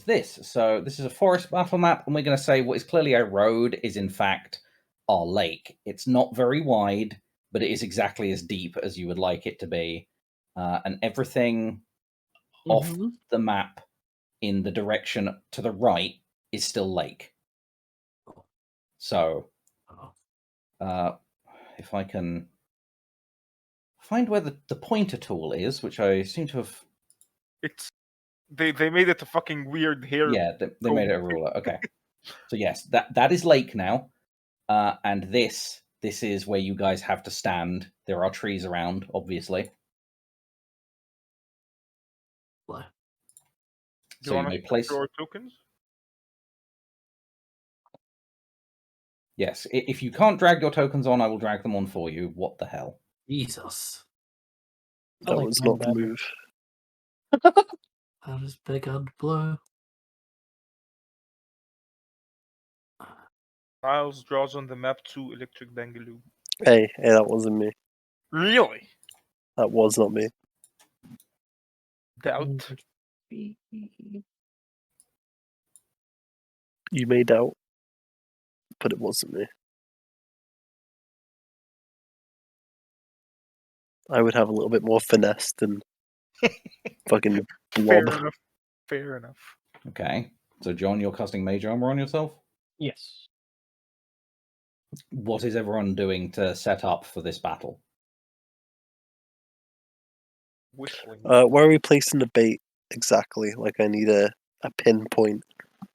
is this. So this is a forest battle map, and we're going to say what is clearly a road is in fact our lake. It's not very wide, but it is exactly as deep as you would like it to be. And everything off the map in the direction to the right is still lake. So if I can find where the pointer tool is, which I seem to have... They made it a fucking weird hair. Yeah, they made it a ruler. Okay. So yes, that is lake now. And this is where you guys have to stand. There are trees around, obviously. What? So you may place your tokens. Yes, if you can't drag your tokens on, I will drag them on for you. What the hell? Jesus. That was not the move. That is big and blue. Miles draws on the map 2 electric bangaloo. Hey, that wasn't me. Really? That was not me. Doubt. You may doubt, but it wasn't me. I would have a little bit more finesse than fucking blob. Fair enough. Okay. So, John, you're casting Mage Armor on yourself? Yes. What is everyone doing to set up for this battle? Whistling. Where are we placing the bait exactly? Like, I need a pinpoint.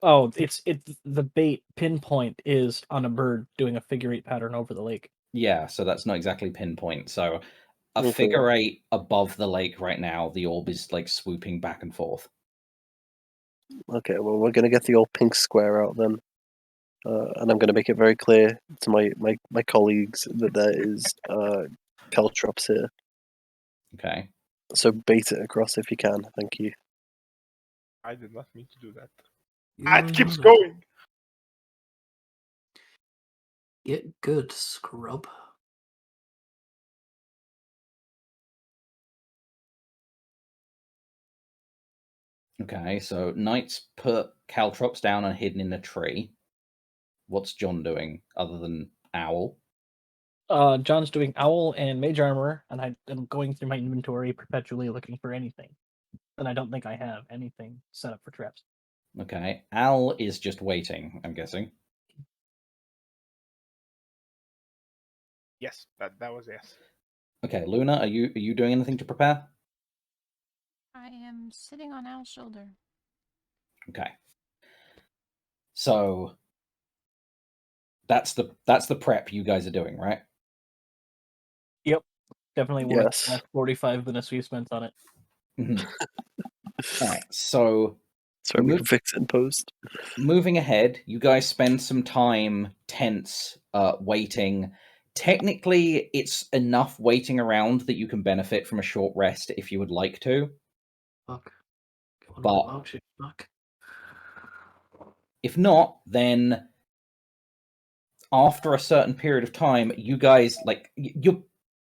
Oh, it's the bait pinpoint is on a bird doing a figure 8 pattern over the lake. Yeah, so that's not exactly pinpoint. So a figure 8 above the lake right now, the orb is like swooping back and forth. Okay, well, we're going to get the old pink square out then. And I'm going to make it very clear to my colleagues that there is caltrops here. Okay. So bait it across if you can. Thank you. I did not mean to do that. It keeps going. Get good, scrub. Okay, so Knight's put caltrops down and hidden in a tree. What's John doing other than Owl? John's doing Owl and Mage Armor, and I am going through my inventory perpetually looking for anything. And I don't think I have anything set up for traps. Okay, Owl is just waiting, I'm guessing. Yes, that was yes. Okay, Luna, are you doing anything to prepare? I am sitting on Al's shoulder. Okay. So that's the prep you guys are doing, right? Yep. Definitely worth Yes. the 45 minutes we spent on it. All right, so sorry, we can fix it in post. Moving ahead, you guys spend some time tense, waiting. Technically, it's enough waiting around that you can benefit from a short rest if you would like to. Fuck. But if not, then after a certain period of time, you guys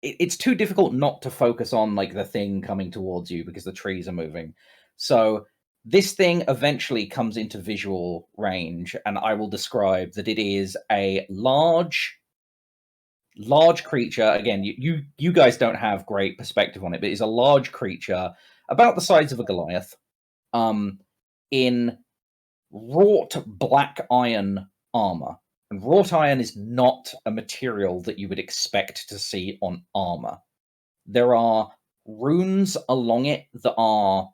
it's too difficult not to focus on like the thing coming towards you because the trees are moving. So this thing eventually comes into visual range, and I will describe that it is a large creature. Again, you guys don't have great perspective on it, but it's a large creature about the size of a Goliath, in wrought black iron armor. And wrought iron is not a material that you would expect to see on armor. There are runes along it that are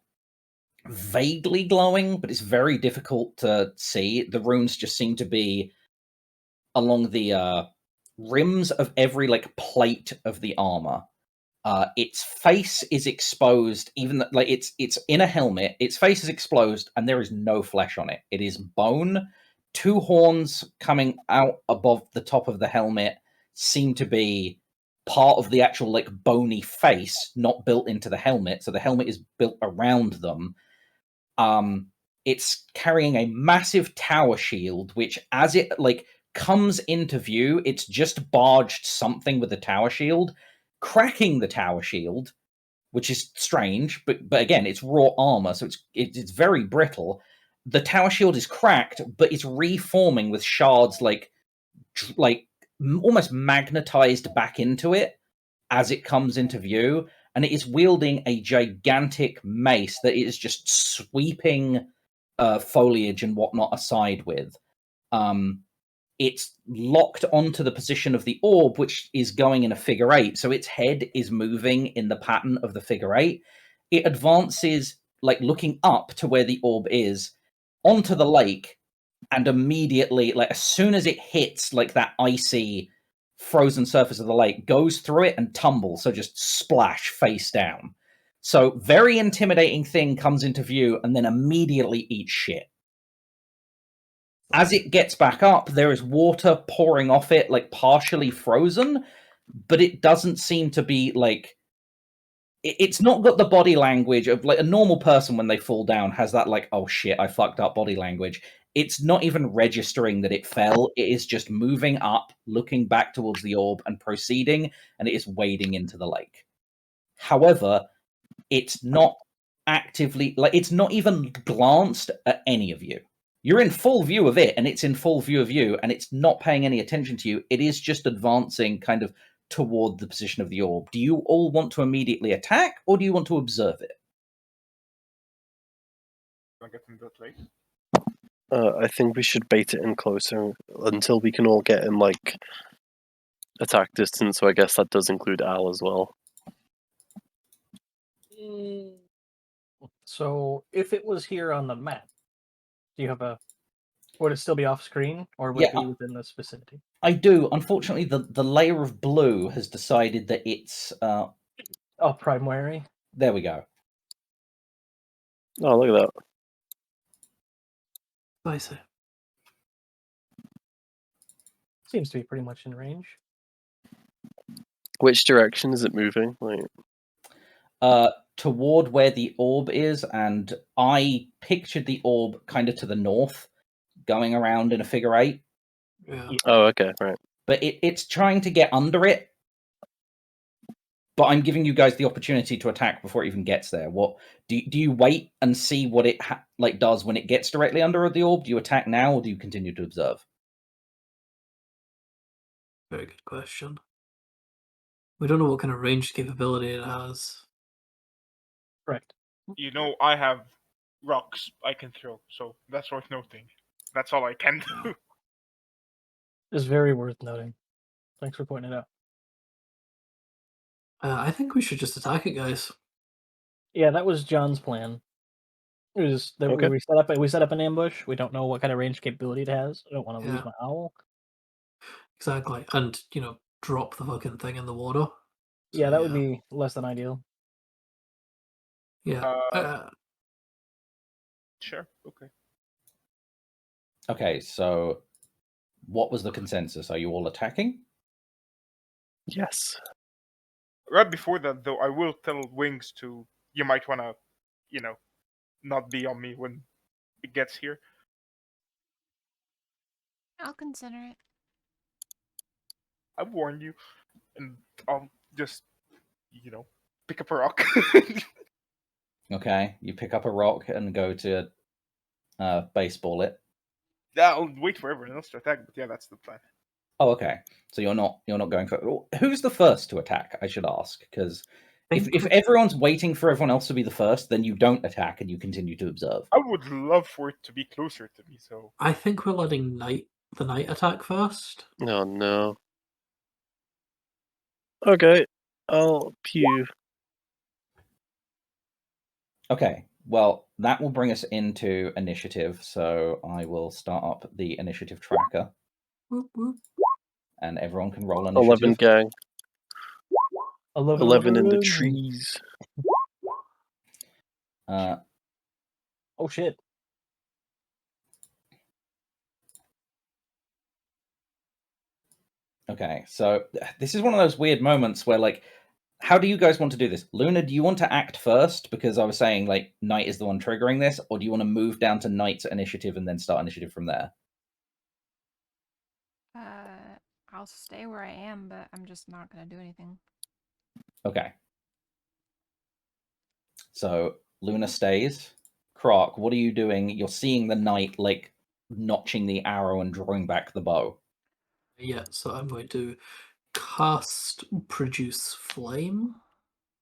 vaguely glowing, but it's very difficult to see. The runes just seem to be along the rims of every plate of the armor. Its face is exposed, even it's in a helmet. Its face is exposed, and there is no flesh on it. It is bone. 2 horns coming out above the top of the helmet seem to be part of the actual bony face, not built into the helmet. So the helmet is built around them. It's carrying a massive tower shield, which as it comes into view, it's just barged something with the tower shield, cracking the tower shield, which is strange, but again, it's raw armor, so it's very brittle. the tower shield is cracked, but it's reforming with shards like almost magnetized back into it as it comes into view, and it is wielding a gigantic mace that is just sweeping foliage and whatnot aside with. It's locked onto the position of the orb, which is going in a figure 8, so its head is moving in the pattern of the figure 8. It advances, like looking up to where the orb is, onto the lake, and immediately, like as soon as it hits like that icy frozen surface of the lake, goes through it and tumbles, so just splash face down. So very intimidating thing comes into view and then immediately eats shit. As it gets back up, there is water pouring off it, like partially frozen, but it doesn't seem to be like, it's not got the body language of like a normal person when they fall down has that like, oh shit, I fucked up body language. It's not even registering that it fell. It is just moving up, looking back towards the orb and proceeding, and it is wading into the lake. However, it's not actively, like, it's not even glanced at any of you. You're in full view of it, and it's in full view of you, and it's not paying any attention to you. It is just advancing kind of toward the position of the orb. Do you all want to immediately attack, or do you want to observe it? Can I get in that lake? I think we should bait it in closer until we can all get in, like, attack distance, so I guess that does include Al as well. So, if it was here on the map, do you have a... Would it still be off screen, or would it Yeah. be within this vicinity? I do. Unfortunately, the layer of blue has decided that it's... Oh, primary. There we go. Oh, look at that. Spicy. Seems to be pretty much in range. Which direction is it moving? Like, Toward where the orb is, and I pictured the orb kind of to the north, going around in a figure 8. Yeah. oh, okay, right. But it's trying to get under it. But I'm giving you guys the opportunity to attack before it even gets there. What do you wait and see what it does when it gets directly under the orb? Do you attack now, or do you continue to observe? Very good question. We don't know what kind of range capability it has. Correct. You know, I have rocks I can throw, so that's worth noting. That's all I can do. Is very worth noting. Thanks for pointing it out. I think we should just attack it, guys. Yeah, that was John's plan. It was that Okay. we set up an ambush. We don't know what kind of range capability it has. I don't want to lose Yeah. my owl. Exactly. And, drop the fucking thing in the water. Yeah, So, that would be less than ideal. Yeah. Sure, okay. Okay, so what was the consensus? Are you all attacking? Yes. Right before that, though, I will tell Wings to, you might want to, not be on me when it gets here. I'll consider it. I warned you, and I'll just, pick up a rock. Okay, you pick up a rock and go to baseball it. I'll wait for everyone else to attack, but yeah, that's the plan. Oh, okay. So you're not going for... Who's the first to attack, I should ask? Because if everyone's waiting for everyone else to be the first, then you don't attack and you continue to observe. I would love for it to be closer to me, so... I think we're letting the knight attack first. Oh, no. Okay. I'll pew. Okay, well, that will bring us into initiative, so I will start up the initiative tracker, Whoop, whoop. and everyone can roll 11 initiative. gang. 11 in the 11. trees. Oh shit. Okay, so this is one of those weird moments where, like, how do you guys want to do this? Luna, do you want to act first? Because I was saying, like, Knight is the one triggering this, or do you want to move down to Knight's initiative and then start initiative from there? I'll stay where I am, but I'm just not gonna do anything. Okay. So Luna stays. Croc, what are you doing? You're seeing the knight like notching the arrow and drawing back the bow. Yeah, so I'm going to cast Produce Flame,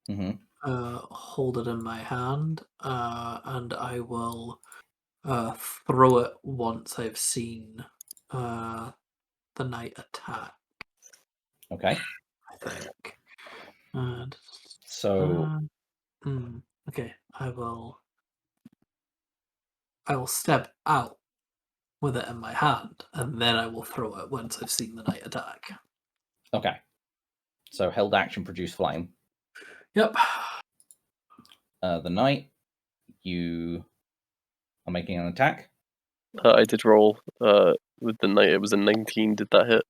Hmm. hold it in my hand, and I will throw it once I've seen the knight attack, Okay. I think. And So okay, I will step out with it in my hand, and then I will throw it once I've seen the knight attack. okay. So held action, produce flame. Yep. The knight, you are making an attack. I did roll with the knight. It was a 19. Did that hit?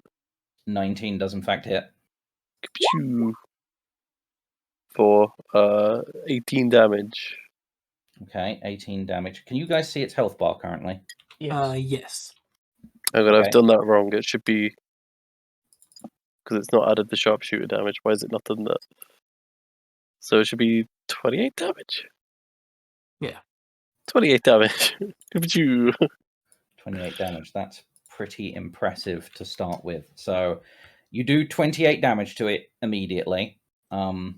19 does in fact hit. Kapshoo. For 18 damage. Okay, 18 damage. Can you guys see its health bar currently? Yes. Yes. Oh god, Okay. I've done that wrong. It should be because it's not added the sharpshooter damage. Why is it not done that? So it should be 28 damage. Yeah. 28 damage. Kapshoo. 28 damage. That's pretty impressive to start with. So you do 28 damage to it immediately. With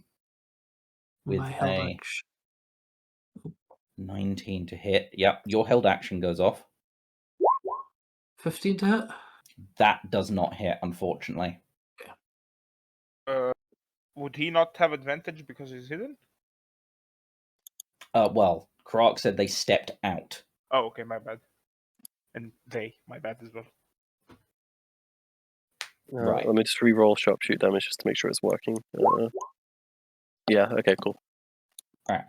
My held a action. 19 to hit. Yep, your held action goes off. 15 to hit. That does not hit, unfortunately. Would he not have advantage because he's hidden? Well, Croc said they stepped out. Oh, okay, my bad. And my bad as well. Right. Let me just re-roll sharpshoot damage just to make sure it's working. Yeah, okay, cool. All right.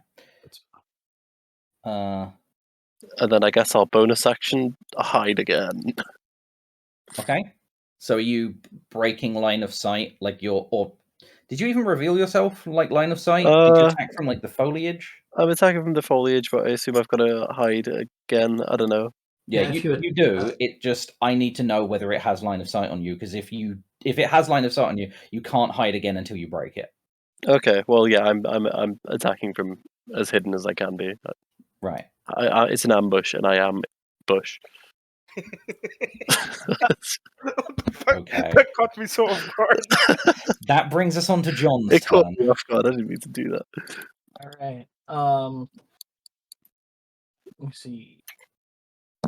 And then I guess I'll bonus action hide again. Okay. So are you breaking line of sight? Like or did you even reveal yourself like line of sight? Did you attack from like the foliage? I'm attacking from the foliage, but I assume I've got to hide again. I don't know. Yeah, Yeah, if you you do. It just I need to know whether it has line of sight on you, because if it has line of sight on you, you can't hide again until you break it. Okay, well, yeah, I'm attacking from as hidden as I can be. Right. It's an ambush, and I am bush. Okay. That caught me so off guard. That brings us on to John's It caught turn. me off guard. I didn't mean to do that. All right. Let me see.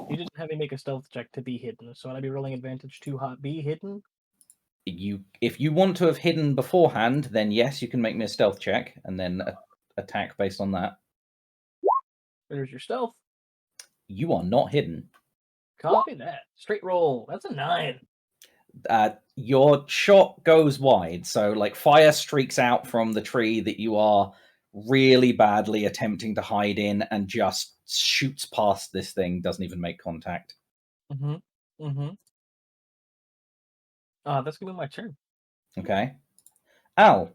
You didn't have me make a stealth check to be hidden, so I'd be rolling advantage to be hidden. If you want to have hidden beforehand, then yes, you can make me a stealth check and then attack based on that. There's your stealth. You are not hidden. Copy that. Straight roll. That's a 9. Your shot goes wide, so like fire streaks out from the tree that you are really badly attempting to hide in and just shoots past this thing, doesn't even make contact. That's gonna be my turn. Okay. Al.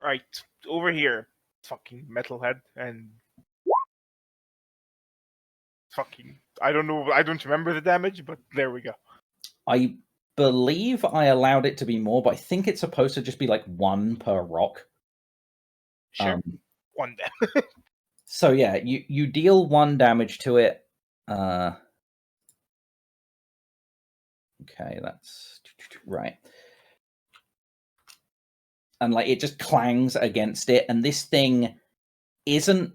Right, over here. Fucking metalhead and fucking I don't know, I don't remember the damage, but there we go. I believe I allowed it to be more, but I think it's supposed to just be like 1 per rock. Sure. 1 damage. So yeah, you deal 1 damage to it. Okay, that's right. And like it just clangs against it, and this thing isn't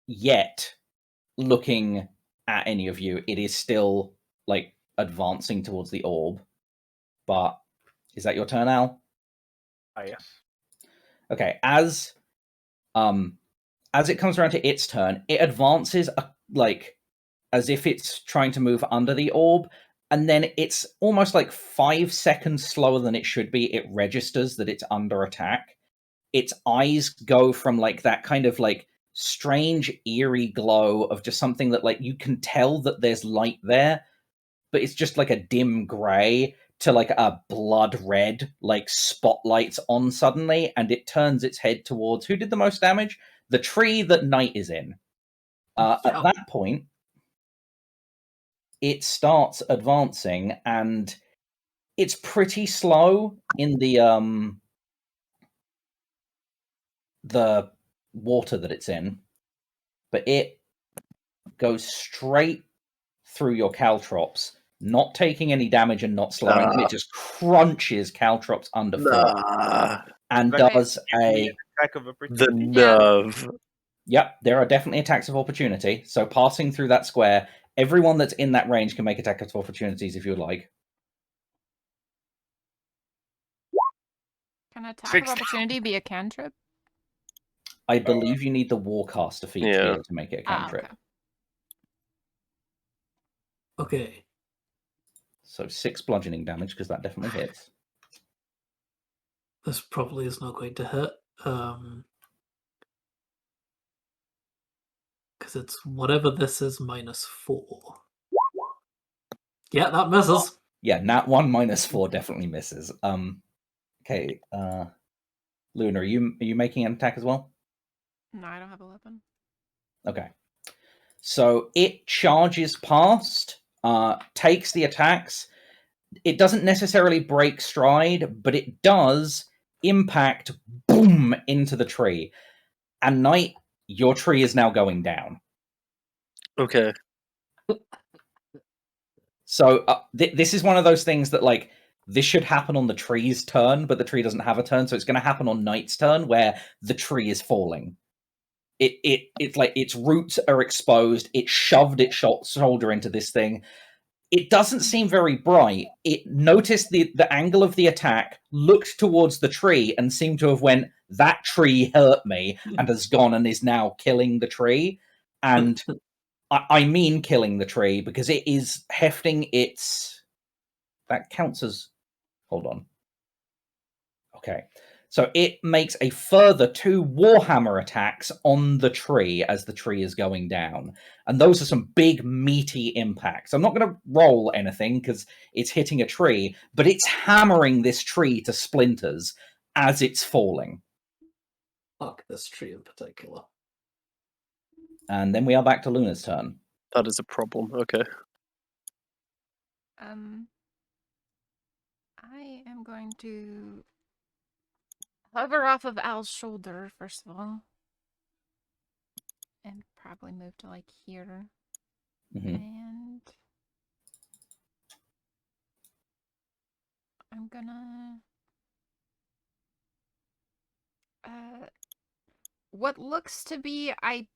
yet looking at any of you. It is still like advancing towards the orb. But is that your turn, Al? Yes. Okay, as it comes around to its turn, it advances like as if it's trying to move under the orb, and then it's almost like 5 seconds slower than it should be. It registers that it's under attack. Its eyes go from like that kind of like strange eerie glow of just something that like you can tell that there's light there, but it's just like a dim gray, to like a blood red, like spotlights on suddenly, and it turns its head towards who did the most damage? The tree that Night is in. At that point, it starts advancing, and it's pretty slow in the water that it's in, but it goes straight through your caltrops, not taking any damage and not slowing them. It just crunches caltrops underfoot Nah. and That does gives me a... an attack of The opportunity. nerve. Yep, there are definitely attacks of opportunity. So passing through that square, everyone that's in that range can make attacks of opportunities if you would like. Can attack 60. of opportunity be a cantrip? I believe you need the Warcaster feat to be Yeah. able to make it a Ah, cantrip. okay. Okay. So 6 bludgeoning damage, because that definitely hits. This probably is not going to hit. Because it's whatever this is minus 4. Yeah, that misses. Yeah, nat 1 minus 4 definitely misses. Okay, Luna, are you making an attack as well? No, I don't have a weapon. Okay. So it charges past, takes the attacks. It doesn't necessarily break stride, but it does impact, boom, into the tree. And Knight, your tree is now going down. Okay. So this is one of those things that, like, this should happen on the tree's turn, but the tree doesn't have a turn, so it's going to happen on Knight's turn, where the tree is falling. It's like its roots are exposed. It shoved its shoulder into this thing. It doesn't seem very bright. It noticed the angle of the attack, looked towards the tree, and seemed to have went, that tree hurt me, and has gone and is now killing the tree. And I mean killing the tree, because it is hefting its... That counts as... Hold on. Okay. So it makes a further 2 Warhammer attacks on the tree as the tree is going down. And those are some big, meaty impacts. I'm not going to roll anything because it's hitting a tree, but it's hammering this tree to splinters as it's falling. Fuck this tree in particular. And then we are back to Luna's turn. That is a problem. Okay. I am going to hover off of Al's shoulder, first of all. And probably move to, like, here. Mm-hmm. And I'm gonna... what looks to be... I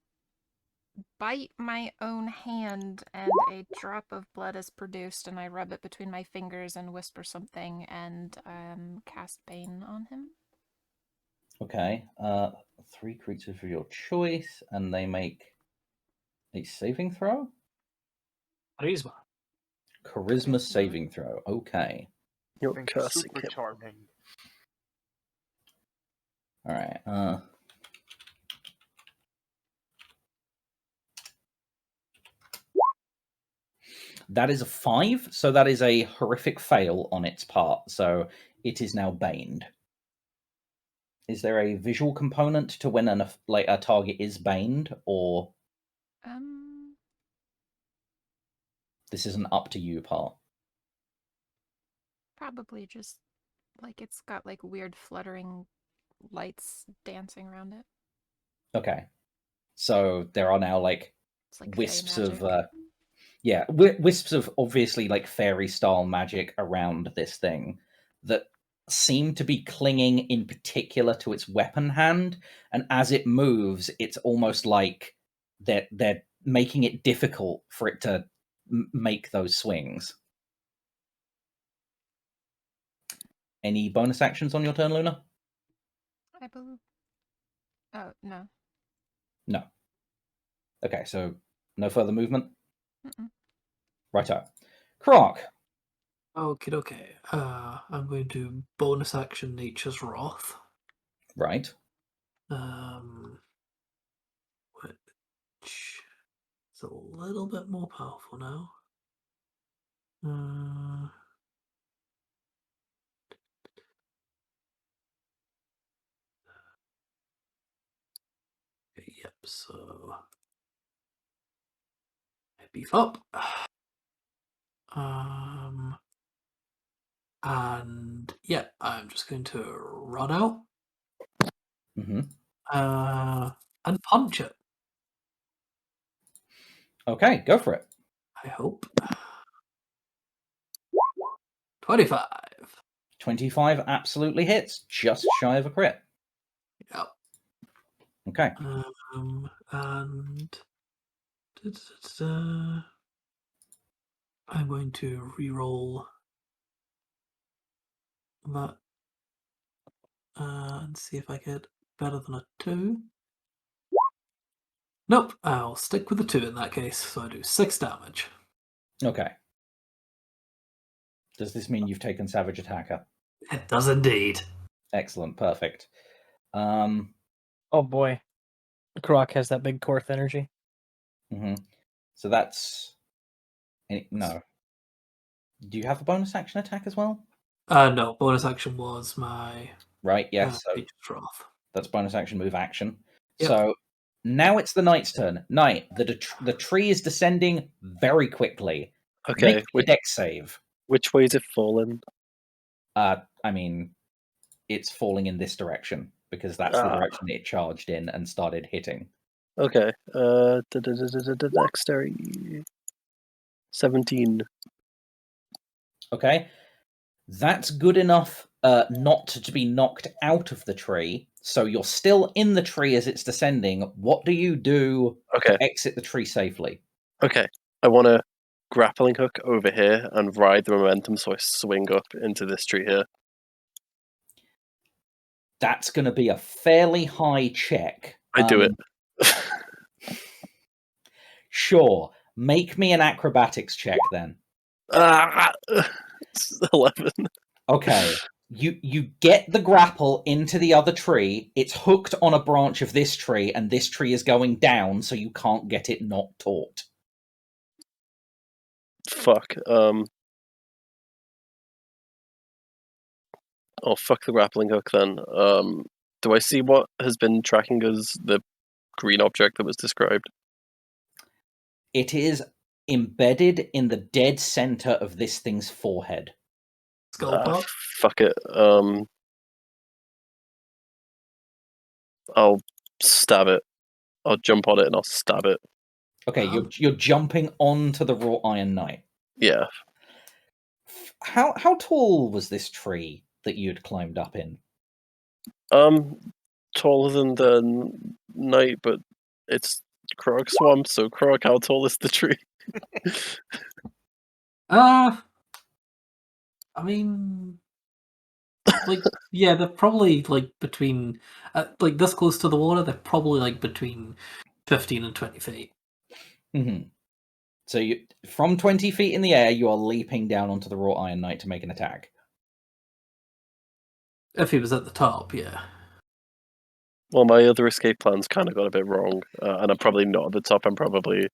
bite my own hand and a drop of blood is produced and I rub it between my fingers and whisper something and cast Bane on him. Okay. 3 creatures of your choice, and they make a saving throw? Charisma. Charisma saving throw. Okay. You're Think cursing super him. charming. All right. That is a 5, so that is a horrific fail on its part. So it is now baned. Is there a visual component to when a target is baned, or this is an up to you part? Probably just like it's got like weird fluttering lights dancing around it. Okay, so there are now like wisps fey of magic. wisps of obviously like fairy style magic around this thing that seem to be clinging in particular to its weapon hand, and as it moves it's almost like they're making it difficult for it to make those swings. Any bonus actions on your turn, Luna? I believe. Oh, no. No. Okay, so no further movement? Mm-mm. Righto. Croc. Okay. I'm going to bonus action Nature's Wrath. Right. Which is a little bit more powerful now. Yep, so I beef up. And yeah, I'm just going to run out. Mm-hmm. And punch it. Okay, go for it. I hope. 25. 25 absolutely hits, just shy of a crit. Yep. Okay. And I'm going to re-roll that and see if I get better than a 2. Nope, I'll stick with the 2 in that case. So I do 6 damage. Okay. Does this mean you've taken Savage Attacker? It does indeed. Excellent, perfect. Oh boy, Croc has that big Korth energy. So that's no. Do you have the bonus action attack as well? No, bonus action was my Right. Yes. So Creature's Wrath. that's bonus action, move, action. Yep. So now it's the knight's turn. Knight, the tree is descending very quickly. Okay, Make a dex save. which way is it falling? I mean, it's falling in this direction because that's the direction it charged in and started hitting. Okay. Dexterity. 17. Okay, that's good enough not to be knocked out of the tree. So you're still in the tree as it's descending. What do you do Okay. to exit the tree safely? Okay. I want to grappling hook over here and ride the momentum so I swing up into this tree here. That's going to be a fairly high check. I do it. Sure. Make me an acrobatics check then. 11. Okay. You get the grapple into the other tree. It's hooked on a branch of this tree, and this tree is going down, so you can't get it not taut. Fuck. Oh, fuck the grappling hook then. Do I see what has been tracking as the green object that was described? It is embedded in the dead center of this thing's forehead. Skull part? Fuck it. I'll stab it. I'll jump on it and I'll stab it. Okay, you're jumping onto the wrought iron knight. Yeah. How tall was this tree that you'd climbed up in? Taller than the knight, but it's Krog Swamp, so Krog, how tall is the tree? I mean, like, yeah, they're probably like between, like this close to the water. They're probably like between 15 and 20 feet. Mm-hmm. So you, from 20 feet in the air, you are leaping down onto the wrought iron knight to make an attack. If he was at the top, yeah. Well, my other escape plans kind of got a bit wrong, and I'm probably not at the top. I'm probably...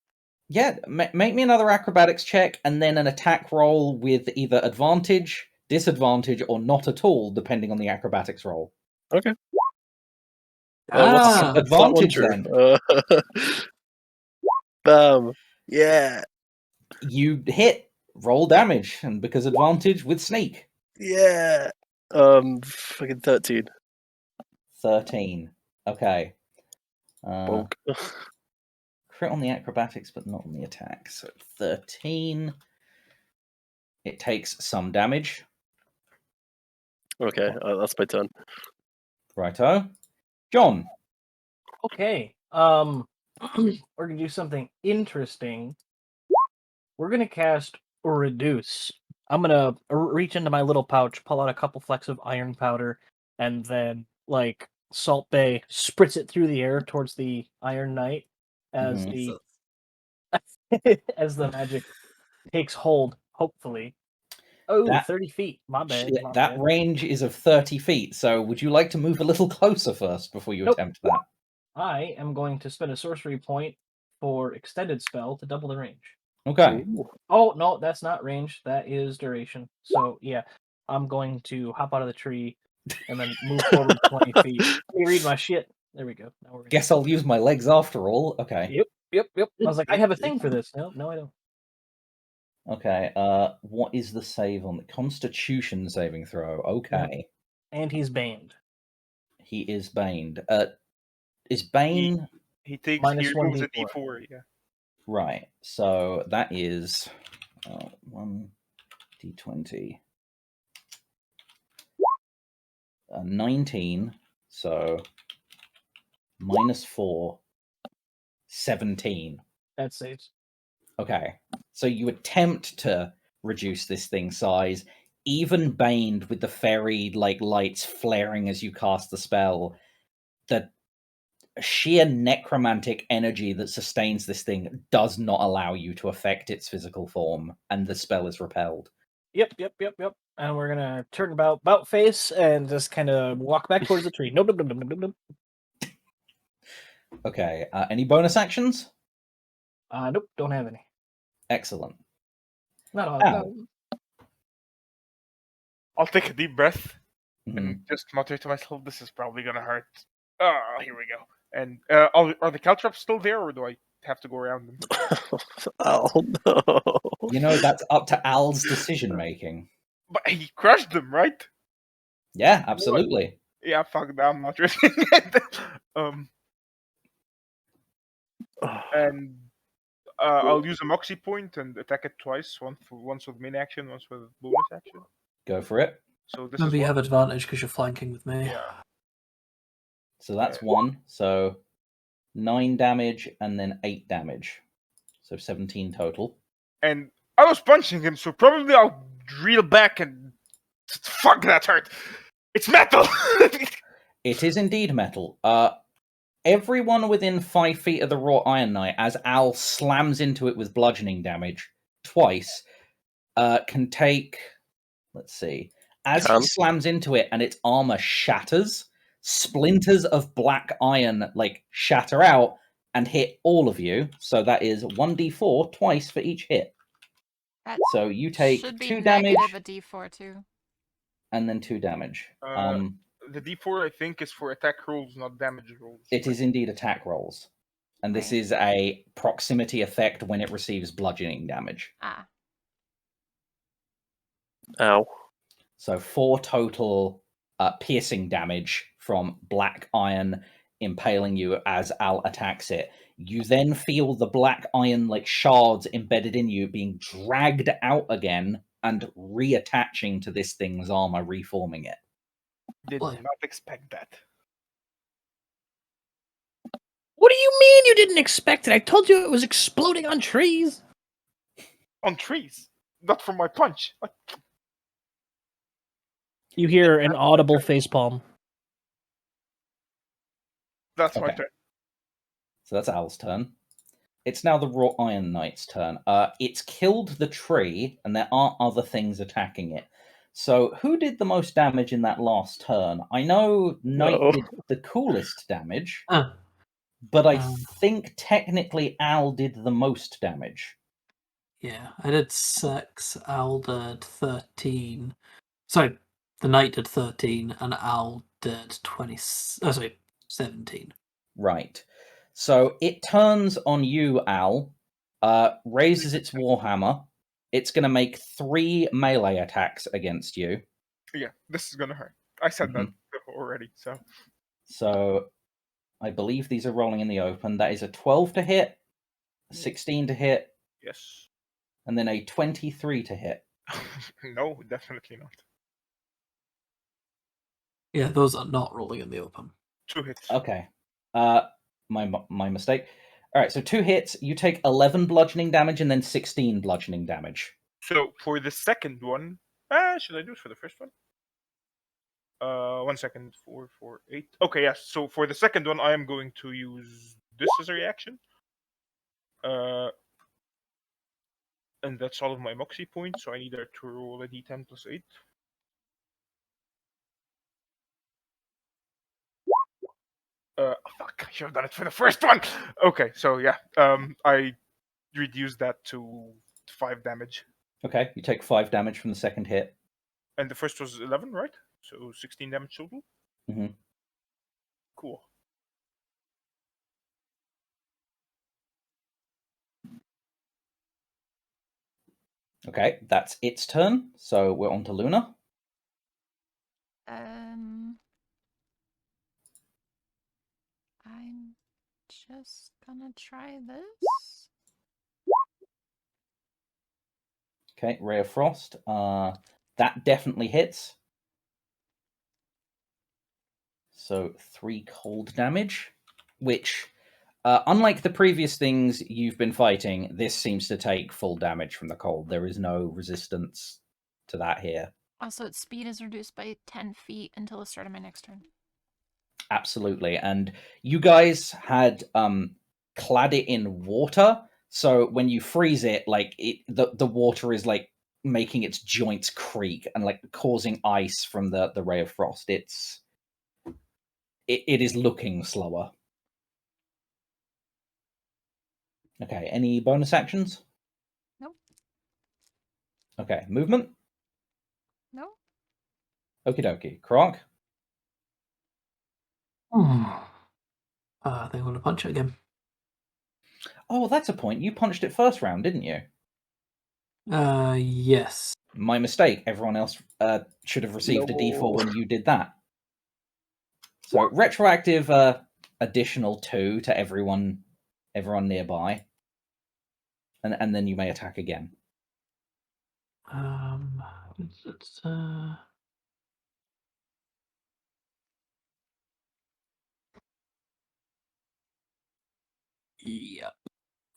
Yeah, make me another acrobatics check, and then an attack roll with either advantage, disadvantage, or not at all, depending on the acrobatics roll. Okay. Ah, what's that one advantage true? then. Bam. Yeah. You hit, roll damage, and because advantage with sneak. Yeah. Fucking 13. 13. Okay. Bonk. Crit on the acrobatics, but not on the attack. So 13. It takes some damage. Okay, that's my turn. Righto. John. Okay. We're gonna do something interesting. We're gonna cast Reduce. I'm gonna reach into my little pouch, pull out a couple flecks of iron powder, and then, like Salt Bay, spritz it through the air towards the Iron Knight as the as the magic takes hold. Hopefully. Oh, 30 feet. My bad. Shit, my that bad. range is of 30 feet, so would you like to move a little closer first before you attempt that? I am going to spend a sorcery point for extended spell to double the range. Okay. Ooh. Oh, no, that's not range. That is duration. So, yeah, I'm going to hop out of the tree and then move forward 20 feet. Let me read my shit. There we go. Now we're Guess I'll use my legs after all. Okay. Yep. I was like, I have a thing for this. No, I don't. Okay. What is the save on the Constitution saving throw? Okay. And he's banned. He is baned. Is Bane? He takes Minus he removes a 1d4. D4, yeah. Right. So that is 1d20. 19. So -4. 17. That saves. Okay. So you attempt to reduce this thing's size, even baned with the fairy lights flaring as you cast the spell. The sheer necromantic energy that sustains this thing does not allow you to affect its physical form, and the spell is repelled. Yep. And we're gonna turn about face and just kind of walk back towards the tree. Nope. Okay. Any bonus actions? Nope. Don't have any. Excellent. Not all. Ow. I'll take a deep breath Mhm. and just mutter to myself, "This is probably gonna hurt." Ah, here we go. And are the caltrops still there, or do I have to go around them? Oh no! You know, that's up to Al's decision making. But he crushed them, right? Yeah, absolutely. Yeah, fuck that. I'm not risking it. And I'll use a moxie point and attack it twice. Once with main action, once with bonus action. Go for it. So this Remember, is you one. have advantage because you're flanking with me. Yeah. So that's 1. So 9 damage and then 8 damage. So 17 total. And I was punching him, so probably I'll reel back and fuck that hurt. It's metal. It is indeed metal. Everyone within 5 feet of the wrought iron knight, as Al slams into it with bludgeoning damage twice, can take. Let's see. As he slams into it and its armor shatters, splinters of black iron shatter out and hit all of you. So that is 1d4 twice for each hit. That So you take should be 2 damage negative a d4 too. and then 2 damage. The D4 I think is for attack rolls, not damage rolls. It is indeed attack rolls. And this is a proximity effect when it receives bludgeoning damage. Ah. Ow. So 4 total piercing damage from black iron impaling you as Al attacks it. You then feel the black iron shards embedded in you being dragged out again and reattaching to this thing's armor, reforming it. Did not expect that. What do you mean you didn't expect it? I told you it was exploding on trees. On trees? Not from my punch. You hear an audible facepalm. That's my Okay. turn. So that's Al's turn. It's now the Wrought Iron Knight's turn. It's killed the tree, and there are other things attacking it. So who did the most damage in that last turn? I know Knight No. did the coolest damage, Ah, but I think technically Al did the most damage. yeah, I did 6. Al did 13. Sorry, the knight did 13, and Al did 17. Right. So it turns on you, Al, raises its warhammer. It's going to make 3 melee attacks against you. Yeah, this is gonna hurt. I said that already, so. So I believe these are rolling in the open. That is a 12 to hit, a 16 to hit, Yes. and then a 23 to hit. No, definitely not. Yeah, those are not rolling in the open. 2 hits. Okay. My mistake. All right, so 2 hits. You take 11 bludgeoning damage and then 16 bludgeoning damage. So for the second one, should I do it for the first one? 1 second. 4, 4, 8. Okay, yes. So for the second one, I am going to use this as a reaction. And that's all of my moxie points. So I need to roll a d10 plus 8. Fuck! I should have done it for the first one. Okay, so yeah, I reduced that to 5 damage. Okay, you take 5 damage from the second hit. And the first was 11, right? So 16 damage total. Mhm. Cool. Okay, that's its turn. So we're on to Luna. I'm just gonna try this. Okay, Ray of Frost. That definitely hits. So 3 cold damage, which, unlike the previous things you've been fighting, this seems to take full damage from the cold. There is no resistance to that here. Also, its speed is reduced by 10 feet until the start of my next turn. Absolutely. And you guys had clad it in water, so when you freeze it, like the water is like making its joints creak and like causing ice from the Ray of Frost. It is looking slower. Okay, any bonus actions? Nope. Okay, movement? No? Okie dokie. Kronk? I think I'm going to punch it again. Oh, that's a point. You punched it first round, didn't you? Yes. My mistake. Everyone else should have received a D4 when you did that. So retroactive additional 2 to everyone nearby. And then you may attack again. It's, Yep.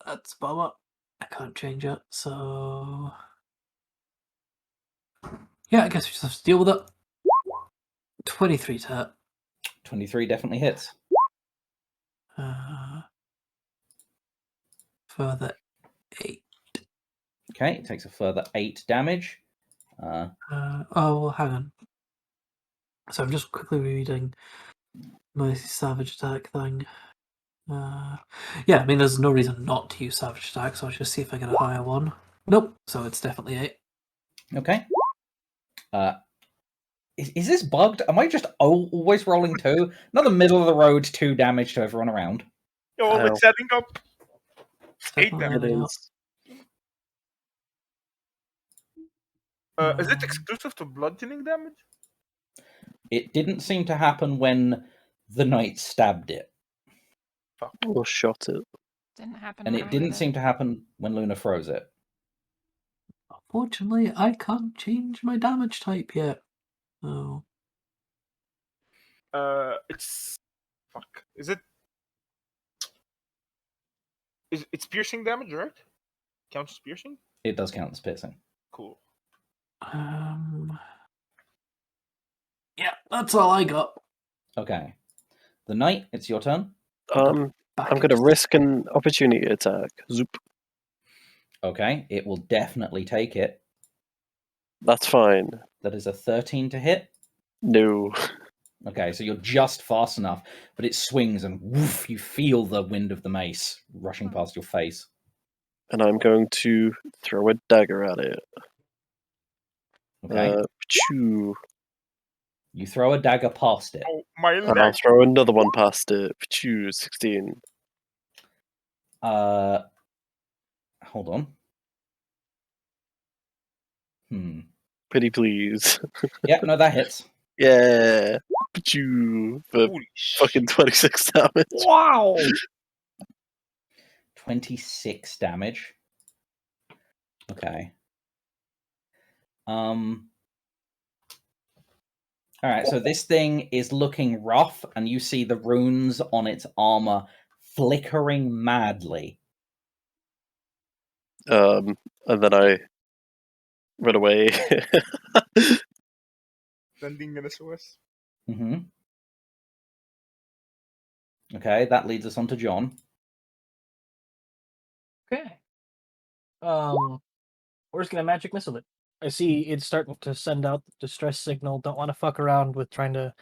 That's bummer. I can't change it, so... Yeah, I guess we just have to deal with it. 23 to hit. 23 definitely hits. Further 8. Okay, it takes a further 8 damage. Oh, well, hang on. So I'm just quickly reading my Savage Attack thing. Yeah, I mean, there's no reason not to use Savage Attack, so I'll just see if I get a higher one. Nope, so it's definitely 8. Okay. Is this bugged? Am I just always rolling 2? Not the middle of the road 2 damage to everyone around. Oh, it's setting up. It's 8 definitely damage. It adding up. is. Is it exclusive to bludgeoning damage? It didn't seem to happen when the knight stabbed it. Or shot it. Didn't happen. And when it I didn't did seem to happen when Luna froze it. Unfortunately, I can't change my damage type yet. Oh. It's fuck. Is it? It's piercing damage, right? Counts as piercing. It does count as piercing. Cool. Yeah, that's all I got. Okay. The knight, it's your turn. I'm going to risk an opportunity attack. Zoop. Okay, it will definitely take it. That's fine. That is a 13 to hit. No. Okay, so you're just fast enough, but it swings and woof, you feel the wind of the mace rushing past your face. And I'm going to throw a dagger at it. Okay. Pachoo. You throw a dagger past it. Oh, my And I'll leg. throw another one past it. Pachoo, 16. Hold on. Pretty please. Yep, no, that hits. Yeah. Pachoo. For Holy fucking 26 damage. Wow! 26 damage. Okay. Alright, so this thing is looking rough, and you see the runes on its armor flickering madly. And then I run away. Sending an SOS. Mm-hmm. Okay, that leads us on to John. Okay. We're just gonna magic missile it. I see it's starting to send out the distress signal. Don't want to fuck around with trying to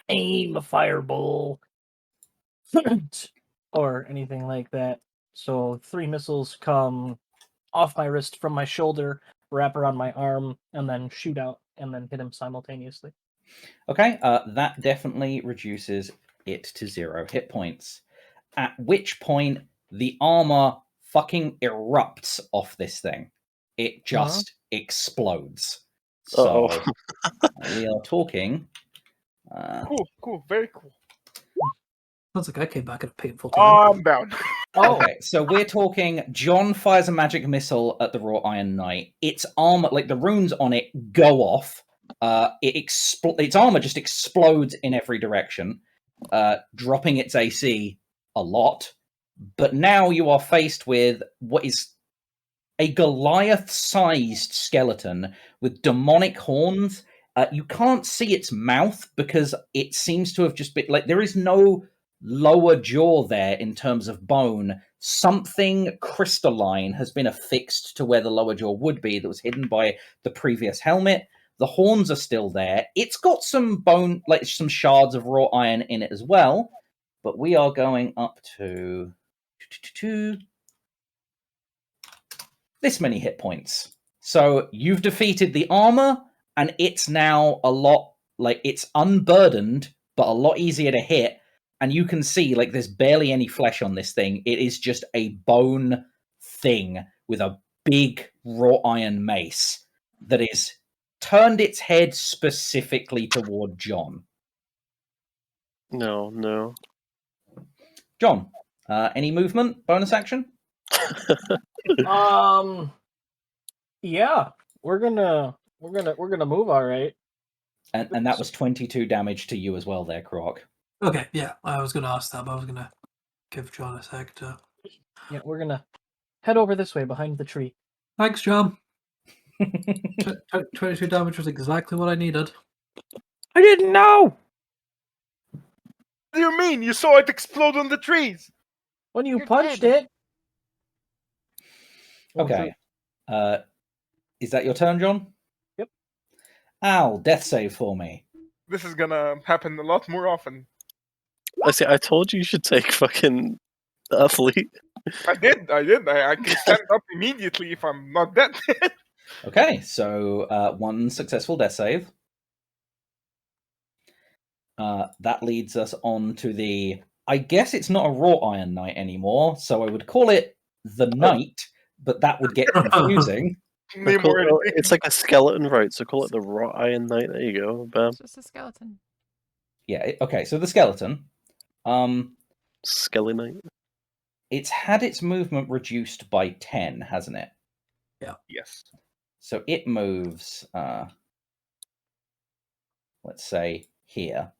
aim a fireball or anything like that. So 3 missiles come off my wrist from my shoulder, wrap around my arm, and then shoot out and then hit him simultaneously. Okay, that definitely reduces it to 0 hit points. At which point, the armor fucking erupts off this thing. It just explodes. So, we are talking... Cool, very cool. Sounds like I came back at a painful time. I'm down. Oh, Okay, so we're talking. John fires a magic missile at the wrought iron knight. Its armor, like the runes on it, go off. Its armor just explodes in every direction, dropping its AC a lot. But now you are faced with what is a Goliath-sized skeleton with demonic horns. You can't see its mouth because it seems to have just been like there is no lower jaw there in terms of bone. Something crystalline has been affixed to where the lower jaw would be that was hidden by the previous helmet. The horns are still there. It's got some bone, like some shards of raw iron in it as well. But we are going up to this many hit points. So you've defeated the armor, and it's now a lot, like, it's unburdened, but a lot easier to hit. And you can see, like, there's barely any flesh on this thing. It is just a bone thing with a big wrought iron mace that is turned its head specifically toward John. No. John, any movement, bonus action? Yeah, we're gonna move. All right. And that was 22 damage to you as well there, Croc. Okay, yeah, I was going to ask that, but I was going to give John a sec to... Yeah, we're gonna head over this way behind the tree. Thanks, John. 22 damage was exactly what I needed. I didn't know. What do you mean? You saw it explode on the trees. When you You're punched dead. it. Okay. Is that your turn, John? Yep. Al, death save for me. This is gonna happen a lot more often. I told you should take fucking athlete. I did. I can stand up immediately if I'm not dead. Okay, so one successful death save. That leads us on to the... I guess it's not a wrought iron knight anymore, so I would call it the knight, but that would get confusing. It's like a skeleton, right? So call it the wrought iron knight. There you go. Bam. It's just a skeleton. Yeah, okay, so the skeleton. Skelly knight. It's had its movement reduced by 10, hasn't it? Yes. So it moves, let's say, here.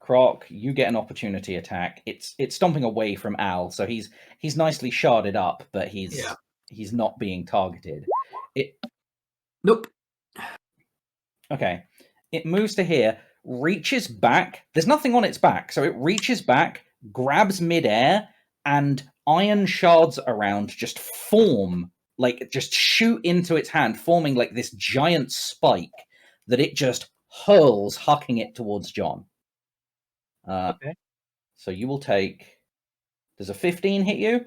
Croc, you get an opportunity attack. It's stomping away from Al, so he's nicely sharded up, but he's not being targeted. Nope. Okay. It moves to here, reaches back. There's nothing on its back, so it reaches back, grabs midair, and iron shards around just form, like just shoot into its hand, forming like this giant spike that it just hurls, hucking it towards John. Okay. So you will take... Does a 15 hit you?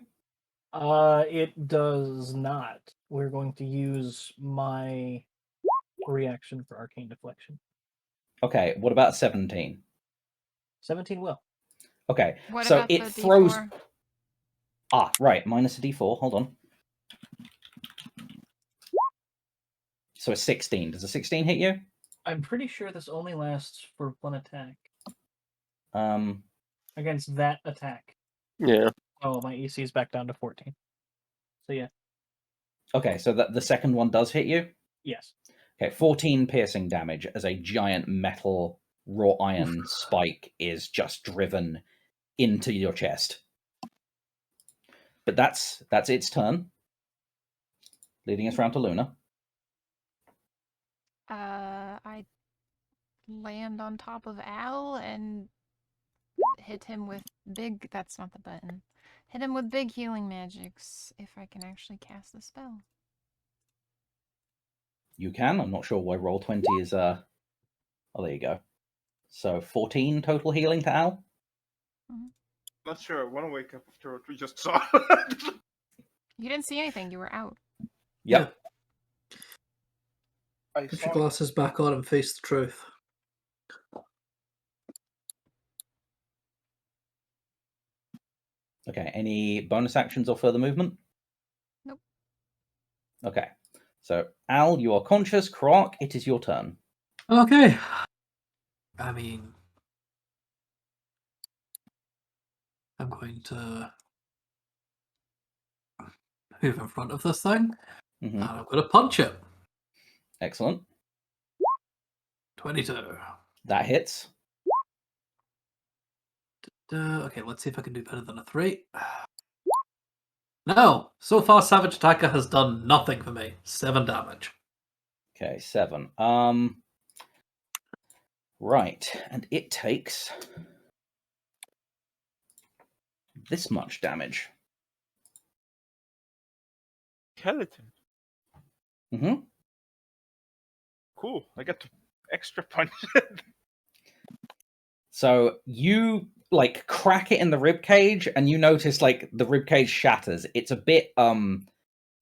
It does not. We're going to use my reaction for arcane deflection. Okay, what about 17? 17 will. Okay, What so about it the throws... D4? Ah, right, minus a d4, hold on. So a 16. Does a 16 hit you? I'm pretty sure this only lasts for one attack. Um, Against that attack. Yeah. Oh, my EC is back down to 14. So yeah. okay, so the second one does hit you? Yes. Okay, 14 piercing damage as a giant metal raw iron spike is just driven into your chest. But that's its turn. Leading us round to Luna. I land on top of Al and hit him with big... That's not the button. Hit him with big healing magics, if I can actually cast the spell. You can. I'm not sure why Roll20 is... Oh, there you go. So 14 total healing to Al. Not sure. I want to wake up after what we just saw. You didn't see anything. You were out. Yep. I Put saw your glasses back on and face the truth. Okay, any bonus actions or further movement? Nope. Okay. So, Al, you are conscious. Croc, it is your turn. Okay. I mean... I'm going to move in front of this thing, Mhm. and I'm going to punch it. Excellent. 22. That hits. Okay, let's see if I can do better than a 3. No! So far, Savage Attacker has done nothing for me. 7 damage. Okay, 7. Right, and it takes this much damage. Skeleton. Mm-hmm. Cool. I get to extra punch it. So you like crack it in the rib cage, and you notice like the rib cage shatters. It's a bit I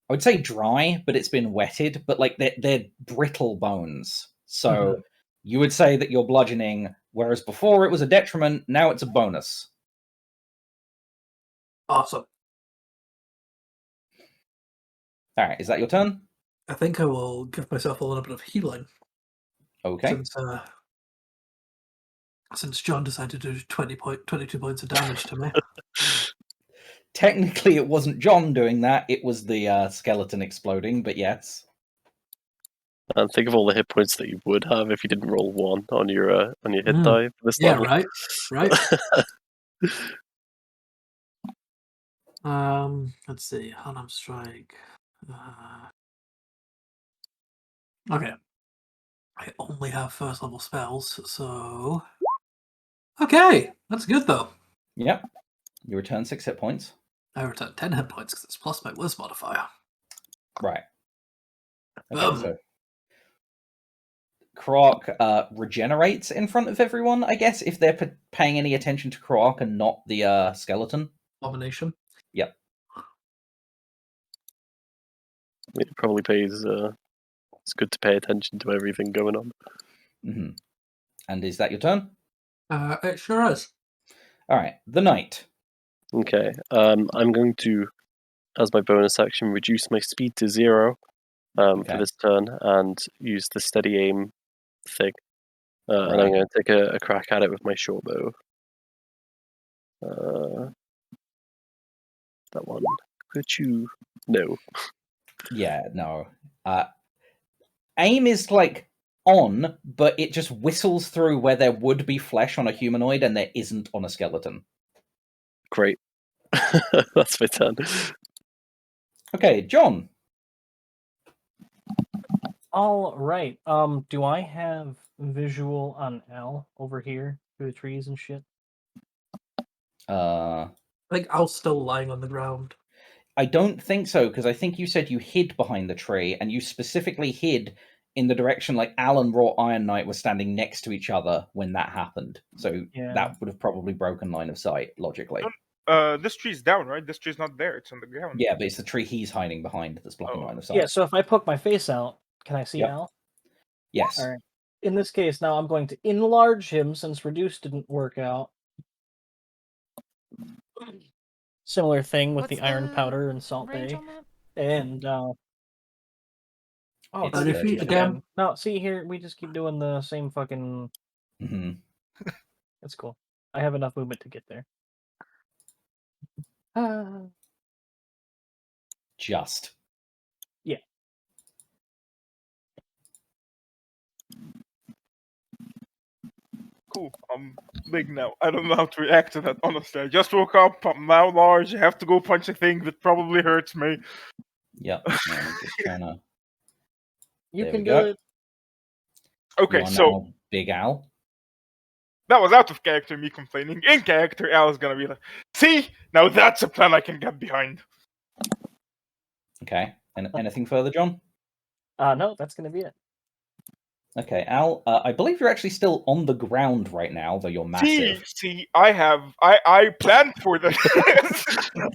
would say dry, but it's been wetted. But like they're brittle bones, so you would say that you're bludgeoning, whereas before it was a detriment. Now it's a bonus. Awesome. All right, is that your turn? I think I will give myself a little bit of healing. Okay. Since John decided to do 22 points of damage to me. Technically, it wasn't John doing that. It was the skeleton exploding, but yes. And think of all the hit points that you would have if you didn't roll 1 on your hit die for this Yeah, level. right. Let's see. Unarmed Strike. Okay. I only have first level spells, so... Okay! That's good, though. Yep. You return 6 hit points. I return 10 hit points because it's plus my Wiz modifier. Right. Okay, so Croc regenerates in front of everyone, I guess, if they're paying any attention to Croc and not the skeleton. Abomination. Yep. It probably pays. It's good to pay attention to everything going on. Mm-hmm. And is that your turn? It sure is. All right, the knight. Okay. I'm going to, as my bonus action, reduce my speed to 0 for this turn and use the steady aim thing. And I'm going to take a crack at it with my short bow. That one. Could you? No. Yeah, no. Aim is like on, but it just whistles through where there would be flesh on a humanoid and there isn't on a skeleton. Great. That's my turn. Okay, John. All right. Do I have visual on Al over here through the trees and shit? I think Al's still lying on the ground. I don't think so, because I think you said you hid behind the tree, and you specifically hid in the direction like Al and Raw Iron Knight were standing next to each other when that happened. So that would have probably broken line of sight, logically. This tree's down, right? This tree's not there. It's on the ground. Yeah, but it's the tree he's hiding behind that's blocking line of sight. Yeah, so if I poke my face out, can I see Al? Yes. All right. In this case, now I'm going to enlarge him since reduce didn't work out. Similar thing with the iron powder and salt bay. And oh, 30 feet again. No, see here, we just keep doing the same fucking. That's cool. I have enough movement to get there. Just. Yeah. Cool. I'm big now. I don't know how to react to that, honestly. I just woke up. I'm now large. I have to go punch a thing that probably hurts me. Yep. I'm just trying to... You There can we do go. it. Okay, You are so now Big Al. that was out of character, me complaining. In character, Al is gonna be like, see? Now that's a plan I can get behind. Okay. And anything further, John? No, that's gonna be it. Okay, Al, I believe you're actually still on the ground right now, though you're massive. See, I planned for this.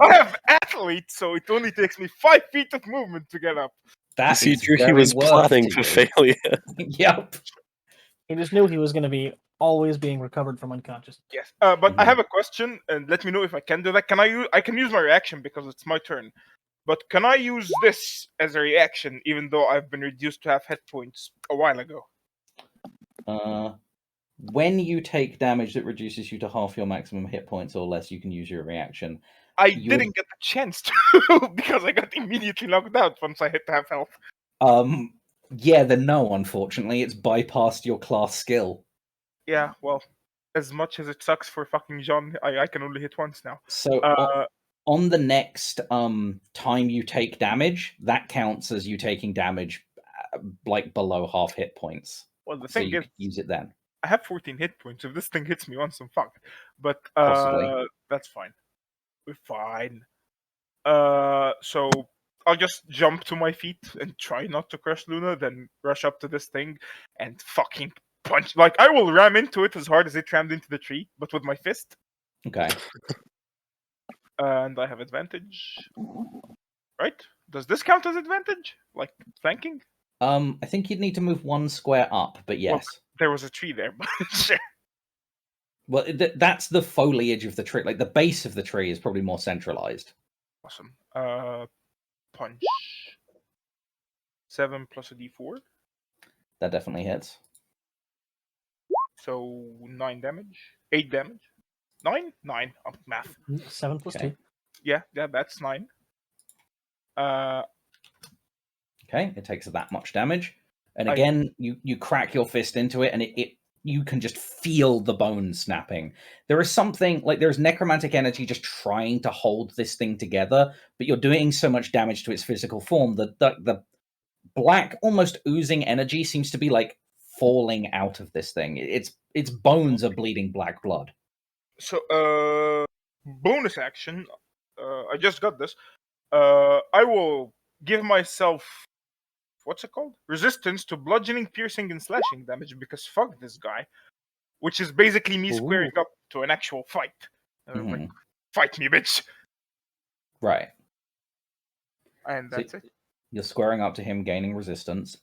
I have athletes, so it only takes me 5 feet of movement to get up. That See, is Drew, he very was worth planning to for you. failure. Yep. He just knew he was gonna be always being recovered from unconscious. Yes, but I have a question, and let me know if I can do that. I can use my reaction because it's my turn. But can I use this as a reaction, even though I've been reduced to half hit points a while ago? When you take damage that reduces you to half your maximum hit points or less, you can use your reaction. I didn't get the chance to because I got immediately knocked out once I hit half health. Yeah, then no, unfortunately. It's bypassed your class skill. Yeah, well, as much as it sucks for fucking John, I can only hit once now. So on the next time you take damage, that counts as you taking damage like below half hit points. Well, the So thing you is, can use it then. I have 14 hit points. If this thing hits me once, I'm fucked. But Possibly. that's fine. We're fine. So I'll just jump to my feet and try not to crush Luna, then rush up to this thing and fucking punch. Like, I will ram into it as hard as it rammed into the tree, but with my fist. Okay. And I have advantage. Right? Does this count as advantage? Like, flanking? I think you'd need to move one square up, but yes. Well, there was a tree there, but sure. Well, that's the foliage of the tree. Like, the base of the tree is probably more centralized. Awesome. Punch. 7 plus a d4. That definitely hits. So 9 damage. 8 damage. 9? 9. Oh, math. 7 plus 2. Yeah, that's 9. Okay, it takes that much damage. And again, you crack your fist into it, and you can just feel the bones snapping. There is something, like there's necromantic energy just trying to hold this thing together, but you're doing so much damage to its physical form that the black, almost oozing energy seems to be like falling out of this thing. Its bones are bleeding black blood. So, bonus action. I just got this. I will give myself, what's it called? Resistance to bludgeoning, piercing, and slashing damage, because fuck this guy. Which is basically me squaring up to an actual fight. Like, fight me, bitch. Right. And that's it. You're squaring up to him, gaining resistance.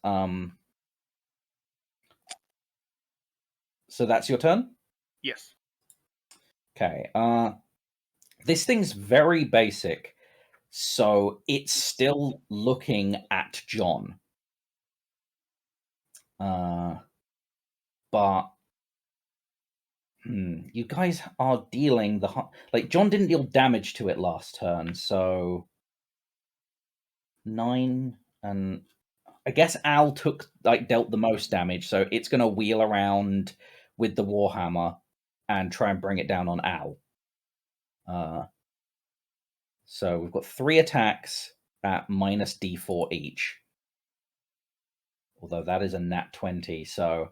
So that's your turn? Yes. Okay. This thing's very basic, so it's still looking at John. But you guys are dealing like John didn't deal damage to it last turn, so 9, and I guess Al dealt the most damage, so it's gonna wheel around with the Warhammer and try and bring it down on Al. So we've got 3 attacks at minus d4 each. Although that is a nat 20, so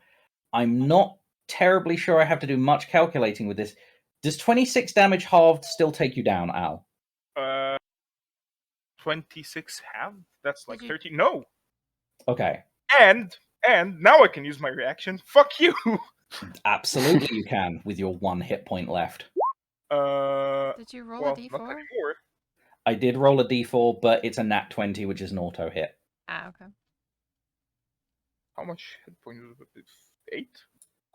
I'm not terribly sure I have to do much calculating with this. Does 26 damage halved still take you down, Al? 26 halved? That's like 13. No. Okay. And now I can use my reaction. Fuck you. Absolutely you can, with your 1 hit point left. Did you roll a d4? Not anymore. I did roll a d4, but it's a nat 20, which is an auto hit. Ah, okay. How much hit points was it? 8?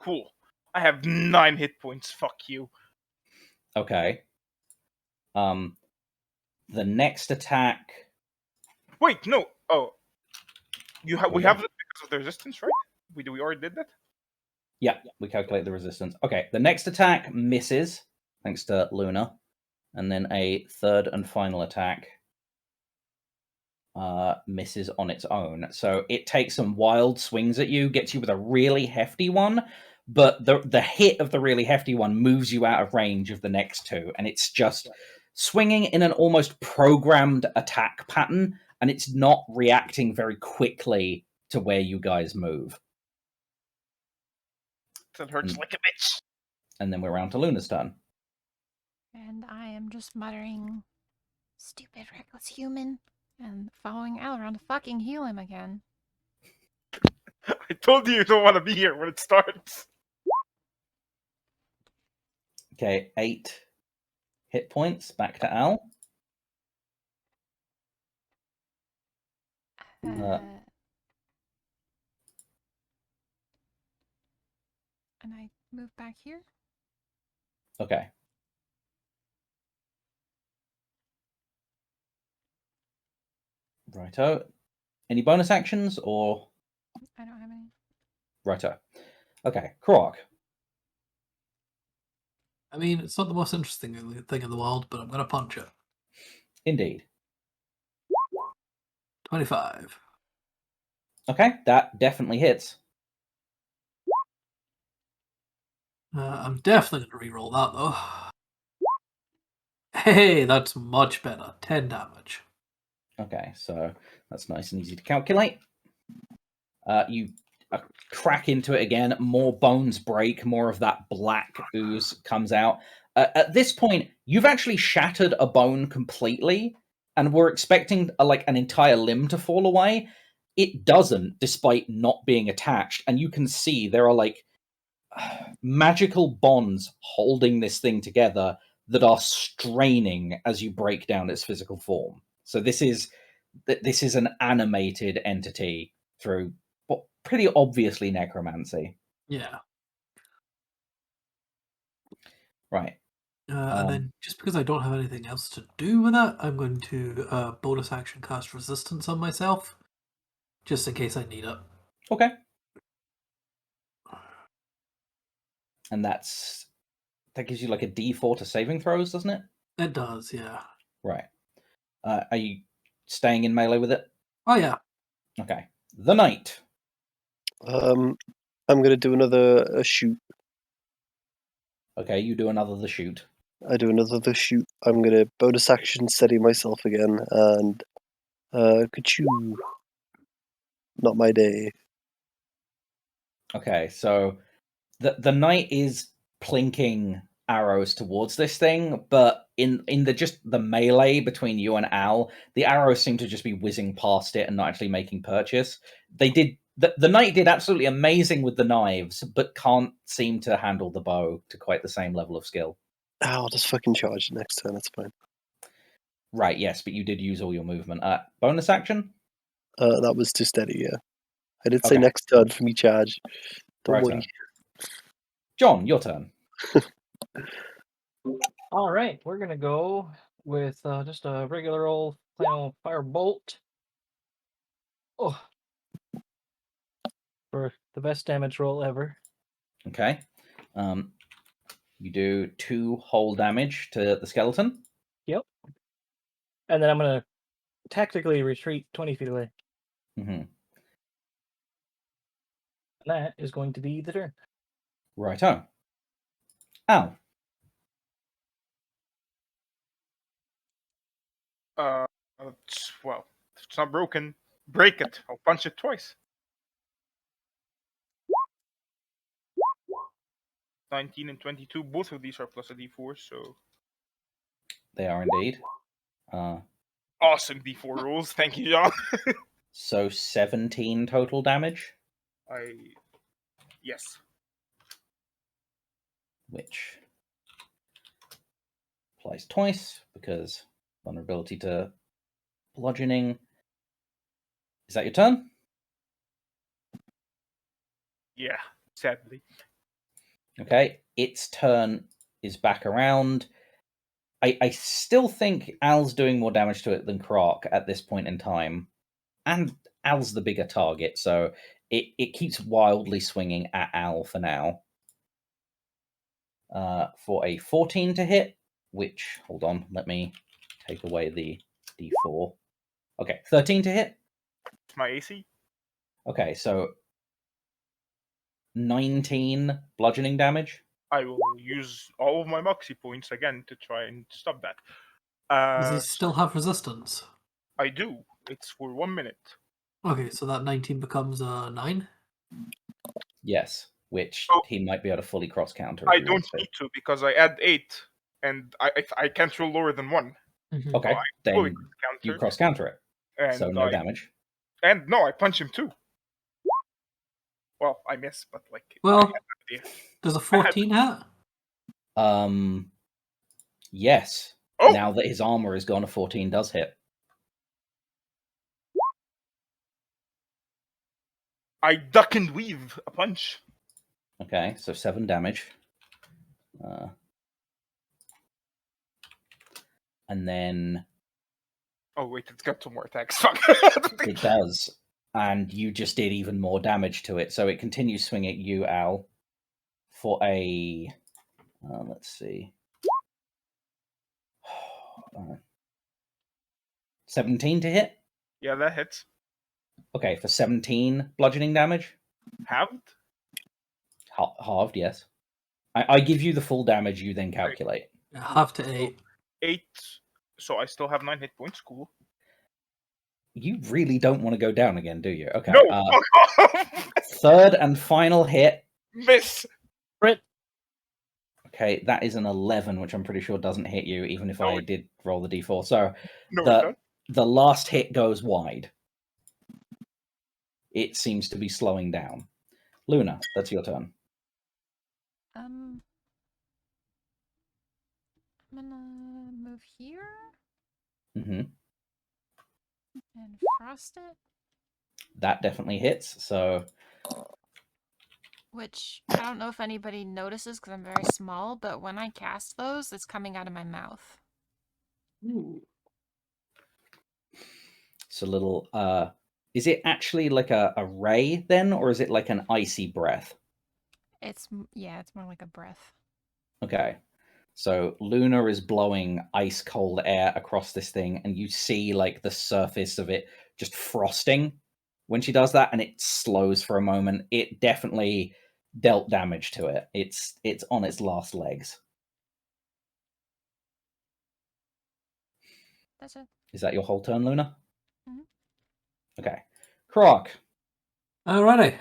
Cool. I have 9 hit points. Fuck you. Okay. The next attack. Wait, no. Oh, we have it because of the resistance, right? We already did that. Yeah, we calculate the resistance. Okay, the next attack misses, thanks to Luna, and then a third and final attack misses on its own. So it takes some wild swings at you, gets you with a really hefty one, but the hit of the really hefty one moves you out of range of the next 2, and it's just swinging in an almost programmed attack pattern, and it's not reacting very quickly to where you guys move. That hurts like a bitch. And then we're around to Luna's turn. And I am just muttering, "Stupid, reckless human," and following Al around to fucking heal him again. I told you don't want to be here when it starts. Okay, 8 hit points. Back to Al. And I move back here. Okay. Righto. Any bonus actions, or? I don't have any. Righto. Okay, Croak. I mean, it's not the most interesting thing in the world, but I'm going to punch it. Indeed. 25. Okay, that definitely hits. I'm definitely going to reroll that, though. Hey, that's much better. 10 damage. Okay, so that's nice and easy to calculate. You crack into it again. More bones break. More of that black ooze comes out. At this point, you've actually shattered a bone completely, and we're expecting like an entire limb to fall away. It doesn't, despite not being attached. And you can see there are like magical bonds holding this thing together that are straining as you break down its physical form. So this is an animated entity through what pretty obviously necromancy. Yeah. Right. And then, just because I don't have anything else to do with that, I'm going to bonus action cast resistance on myself, just in case I need it. Okay. And that gives you like a D4 to saving throws, doesn't it? It does, yeah. Right. Are you staying in melee with it? Oh, yeah. Okay. The knight. I'm going to do another shoot. Okay, you do another the shoot. I do another the shoot. I'm going to bonus action steady myself again, and could you... Not my day. Okay, so the knight is plinking arrows towards this thing, but in the melee between you and Al, the arrows seem to just be whizzing past it and not actually making purchase. The knight did absolutely amazing with the knives, but can't seem to handle the bow to quite the same level of skill. I'll just fucking charge next turn, that's fine. Right, yes, but you did use all your movement. Bonus action? That was to steady, yeah. I did say Okay. next turn for me charge. Don't Righto. worry. John, your turn. All right, we're gonna go with just a regular old plain old fire bolt. Oh, for the best damage roll ever. Okay. You do 2 whole damage to the skeleton. Yep. And then I'm gonna tactically retreat 20 feet away. Mm-hmm. And that is going to be the turn. Righto. Al. Well, if it's not broken, break it. I'll punch it twice. 19 and 22. Both of these are plus a D4, so They are indeed. awesome D4 rolls. Thank you, John. So 17 total damage, Yes. which applies twice because vulnerability to bludgeoning. Is that your turn? Yeah, sadly. Okay, its turn is back around. I still think Al's doing more damage to it than Croc at this point in time. And Al's the bigger target, so it keeps wildly swinging at Al for now. For a 14 to hit, which, hold on, let me take away the D4. Okay, 13 to hit. It's my AC. Okay, so 19 bludgeoning damage. I will use all of my Moxie points again to try and stop that. Does he still have resistance? I do. It's for 1 minute. Okay, so that 19 becomes 9? Yes, which he might be able to fully cross counter. I don't need to because I add 8, and I can't roll lower than 1. Mm-hmm. Okay, fully then cross-counter, you cross counter it. and So no damage. And no, I punch him too. Well, I miss, but like. Well, does a 14 hit? Yes. Oh! Now that his armor is gone, a 14 does hit. I duck and weave a punch. Okay, so 7 damage. And then... Oh, wait, it's got 2 more attacks. Fuck. It does. And you just did even more damage to it. So it continues swinging at you, Al, for a... let's see. 17 to hit. Yeah, that hits. Okay, for 17 bludgeoning damage. Halved? Halved, yes. I give you the full damage, you then calculate. Half to 8. 8. So I still have 9 hit points. Cool. You really don't want to go down again, do you? Okay. No! Fuck off! Third and final hit. Miss! Crit. Okay, that is an 11, which I'm pretty sure doesn't hit you, even if I did roll the d4. So No, the last hit goes wide. It seems to be slowing down. Luna, that's your turn. I'm gonna move here Mm-hmm. and frost it. That definitely hits, so... Which, I don't know if anybody notices because I'm very small, but when I cast those, it's coming out of my mouth. Ooh. It's a little... Is it actually like a ray, then? Or is it like an icy breath? It's more like a breath. Okay. So Luna is blowing ice cold air across this thing, and you see like the surface of it just frosting when she does that, and it slows for a moment. It definitely dealt damage to it. It's on its last legs. That's it. Is that your whole turn, Luna? Mhm. Okay. Croc. Alrighty.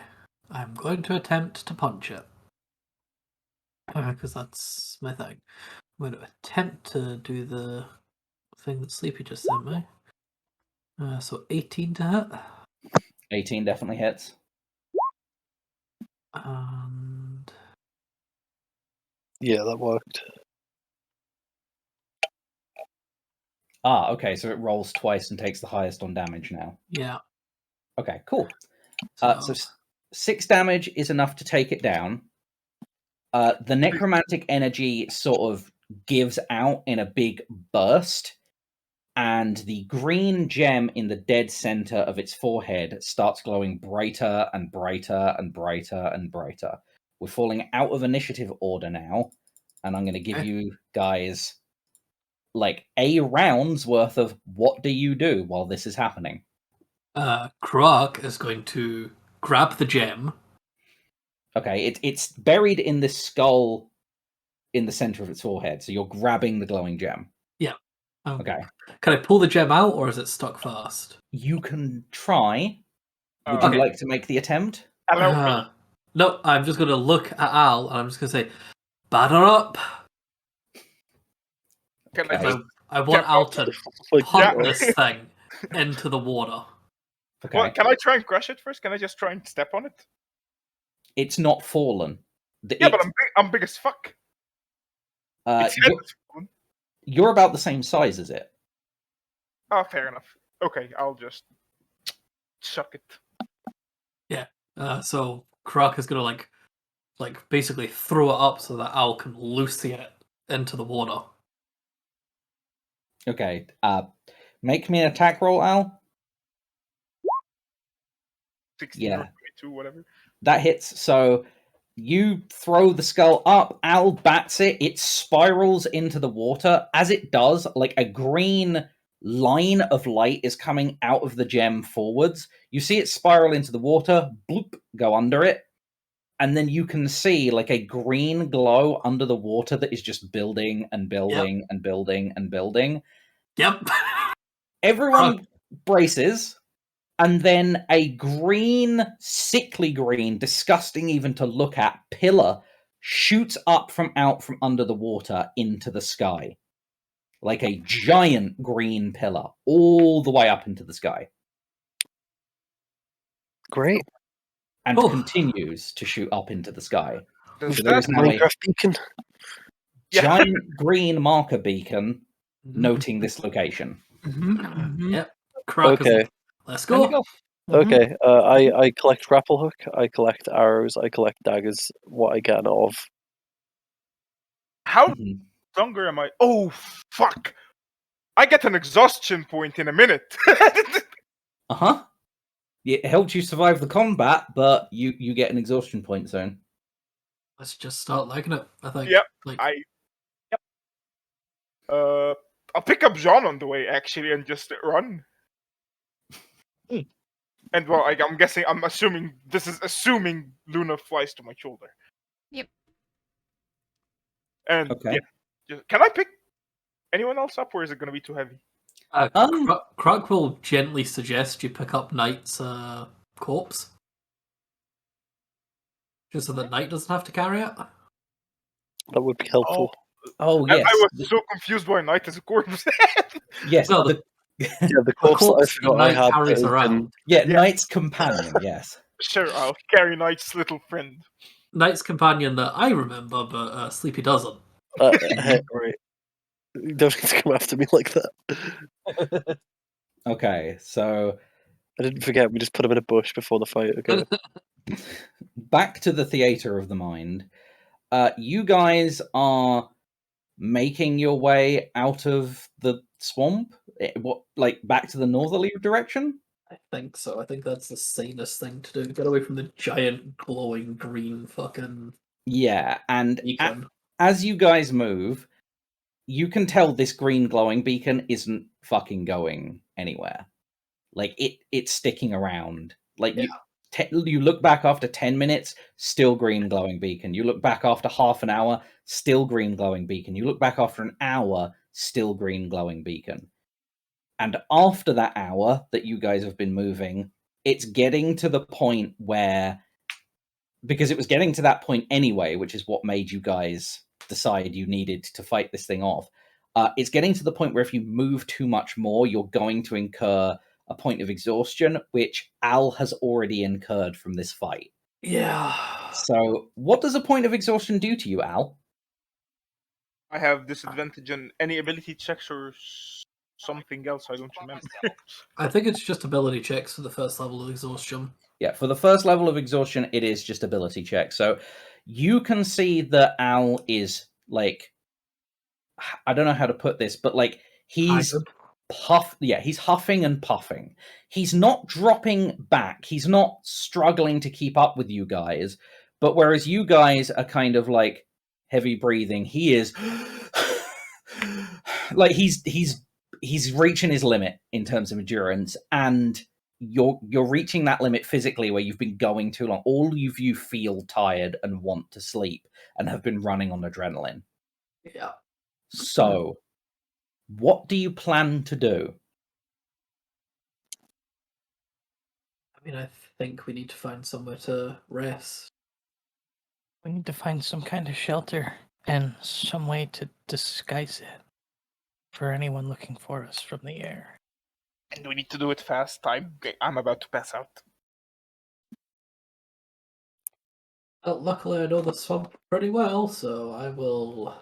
I'm going to attempt to punch it. Because that's my thing. I'm going to attempt to do the thing that Sleepy just sent me. So 18 to hit. 18 definitely hits. And... Yeah, that worked. Ah, okay, so it rolls twice and takes the highest on damage now. Yeah. Okay, cool. So, So 6 damage is enough to take it down. The necromantic energy sort of gives out in a big burst, and the green gem in the dead center of its forehead starts glowing brighter and brighter and brighter and brighter. We're falling out of initiative order now, and I'm going to give you guys like a round's worth of what do you do while this is happening. Croc is going to grab the gem. Okay, it's buried in this skull in the center of its forehead, so you're grabbing the glowing gem. Yeah. Okay. Can I pull the gem out, or is it stuck fast? You can try. Would Okay. you like to make the attempt? No, I'm just going to look at Al, and I'm just going to say, batter up. Okay. I want Al to punt this thing into the water. Okay. Well, can I try and crush it first? Can I just try and step on it? It's not fallen. Yeah, but I'm big as fuck. You're about the same size as it. Oh, fair enough. Okay, I'll just chuck it. Yeah. So Croc is gonna like basically throw it up so that Al can loose it into the water. Okay. Make me an attack roll, Al. 16 or 22, whatever. That hits. So you throw the skull up. Al bats it. It spirals into the water. As it does, like a green line of light is coming out of the gem forwards. You see it spiral into the water, bloop, go under it. And then you can see like a green glow under the water that is just building and building and building and building. Yep. Everyone braces, and then a green, sickly green, disgusting even to look at, pillar shoots up from under the water into the sky. Like a giant green pillar, all the way up into the sky. Great. And continues to shoot up into the sky. Does there is now a Minecraft beacon? giant green marker beacon noting this location. Yep. Croc Okay. Let's go. Okay. I collect grapple hook. I collect arrows. I collect daggers. What I get of. How longer am I? Oh fuck! I get an exhaustion point in a minute. Uh-huh. It helped you survive the combat, but you get an exhaustion point zone. Let's just start liking it, I think. Yep. Like... Yep. I'll pick up Jean on the way actually and just run. And well, I'm assuming this is assuming Luna flies to my shoulder. Yep. And Okay. can I pick anyone else up, or is it going to be too heavy? Kruk will gently suggest you pick up Knight's corpse. Just so that Knight doesn't have to carry it. That would be helpful. Oh And yes. I was so confused why Knight is a corpse. Yes. No, the, Yeah, the corpse that I corpse forgot I Knight had. carries that has around. been- yeah, Knight's companion. Yes. Sure, I'll carry Knight's little friend. Knight's companion that I remember, but Sleepy doesn't. hey, right. You don't need to come after me like that. Okay. So I didn't forget. We just put him in a bush before the fight. Okay. back to the theater of the mind. You guys are making your way out of the swamp. Back to the northerly direction? I think so. I think that's the sanest thing to do. Get away from the giant glowing green fucking Yeah, and beacon. as you guys move, you can tell this green glowing beacon isn't fucking going anywhere. Like it's sticking around. Like you look back after 10 minutes, still green glowing beacon. You look back after half an hour, still green glowing beacon. You look back after an hour, still green glowing beacon. And after that hour that you guys have been moving, it's getting to the point where, because it was getting to that point anyway, which is what made you guys decide you needed to fight this thing off. It's getting to the point where if you move too much more, you're going to incur a point of exhaustion, which Al has already incurred from this fight. Yeah. So what does a point of exhaustion do to you, Al? I have disadvantage on any ability checks or something else. I don't remember. I think it's just ability checks for the first level of exhaustion. Yeah, for the first level of exhaustion, it is just ability check. So you can see that Al is like, I don't know how to put this, but like he's he's huffing and puffing. He's not dropping back. He's not struggling to keep up with you guys. But whereas you guys are kind of like heavy breathing, he is like he's reaching his limit in terms of endurance, and you're reaching that limit physically where you've been going too long. All of you feel tired and want to sleep and have been running on adrenaline. Yeah. So, what do you plan to do? I mean, I think we need to find somewhere to rest. We need to find some kind of shelter and some way to disguise it for anyone looking for us from the air. And we need to do it fast. I'm about to pass out. Well, luckily I know the swamp pretty well, so I will...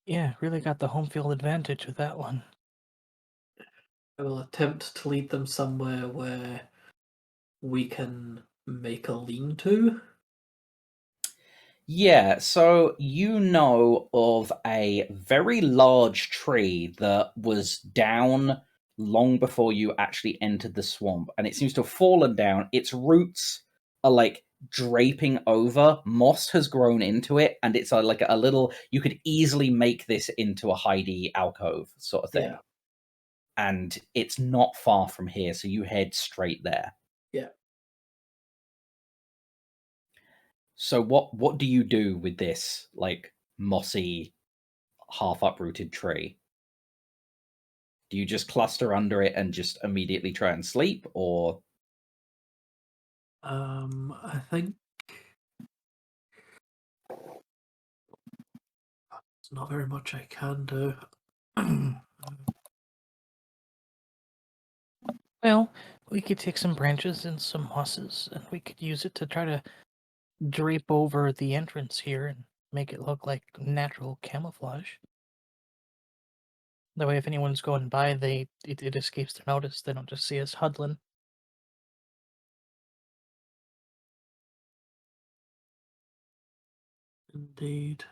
Yeah, really got the home field advantage with that one. I will attempt to lead them somewhere where we can make a lean-to. Yeah, so you know of a very large tree that was down long before you actually entered the swamp, and it seems to have fallen down. Its roots are like draping over. Moss has grown into it, and it's like a little. You could easily make this into a hidey alcove sort of thing. Yeah. And it's not far from here, so you head straight there. Yeah. So what do you do with this like mossy, half uprooted tree? Do you just cluster under it and just immediately try and sleep, or? I think there's not very much I can do. Well, we could take some branches and some mosses, and we could use it to try to drape over the entrance here and make it look like natural camouflage. That way, if anyone's going by, it escapes their notice. They don't just see us huddling. Indeed.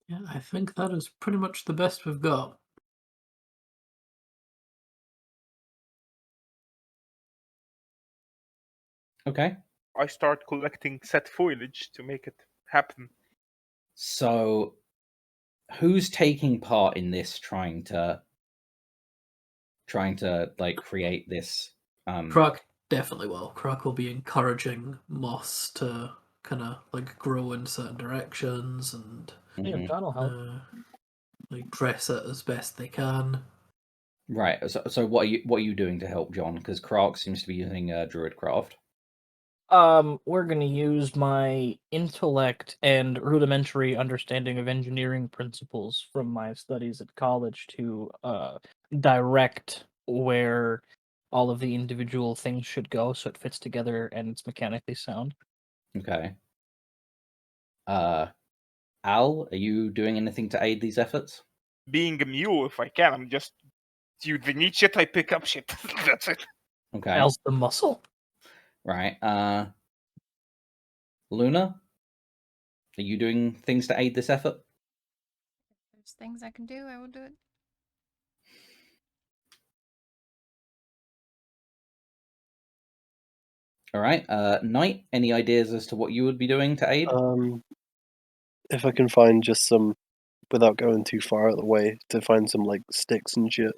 Yeah, I think that is pretty much the best we've got. Okay. I start collecting set foliage to make it happen. So, who's taking part in this? Trying to like create this. Croc definitely will. Croc will be encouraging moss to kind of like grow in certain directions and Yeah, Mhm. John will help. like dress it as best they can. Right. So what are you doing to help John? Because Krark seems to be using Druid craft. We're gonna use my intellect and rudimentary understanding of engineering principles from my studies at college to direct where all of the individual things should go, so it fits together and it's mechanically sound. Okay. Al, are you doing anything to aid these efforts? Being a mule, if I can, I'm just. You they need shit, I pick up shit. That's it. Okay. Al's the muscle. Right. Luna, are you doing things to aid this effort? There's things I can do, I will do it. All right. Knight, any ideas as to what you would be doing to aid? If I can find just some, without going too far out of the way, to find some like sticks and shit.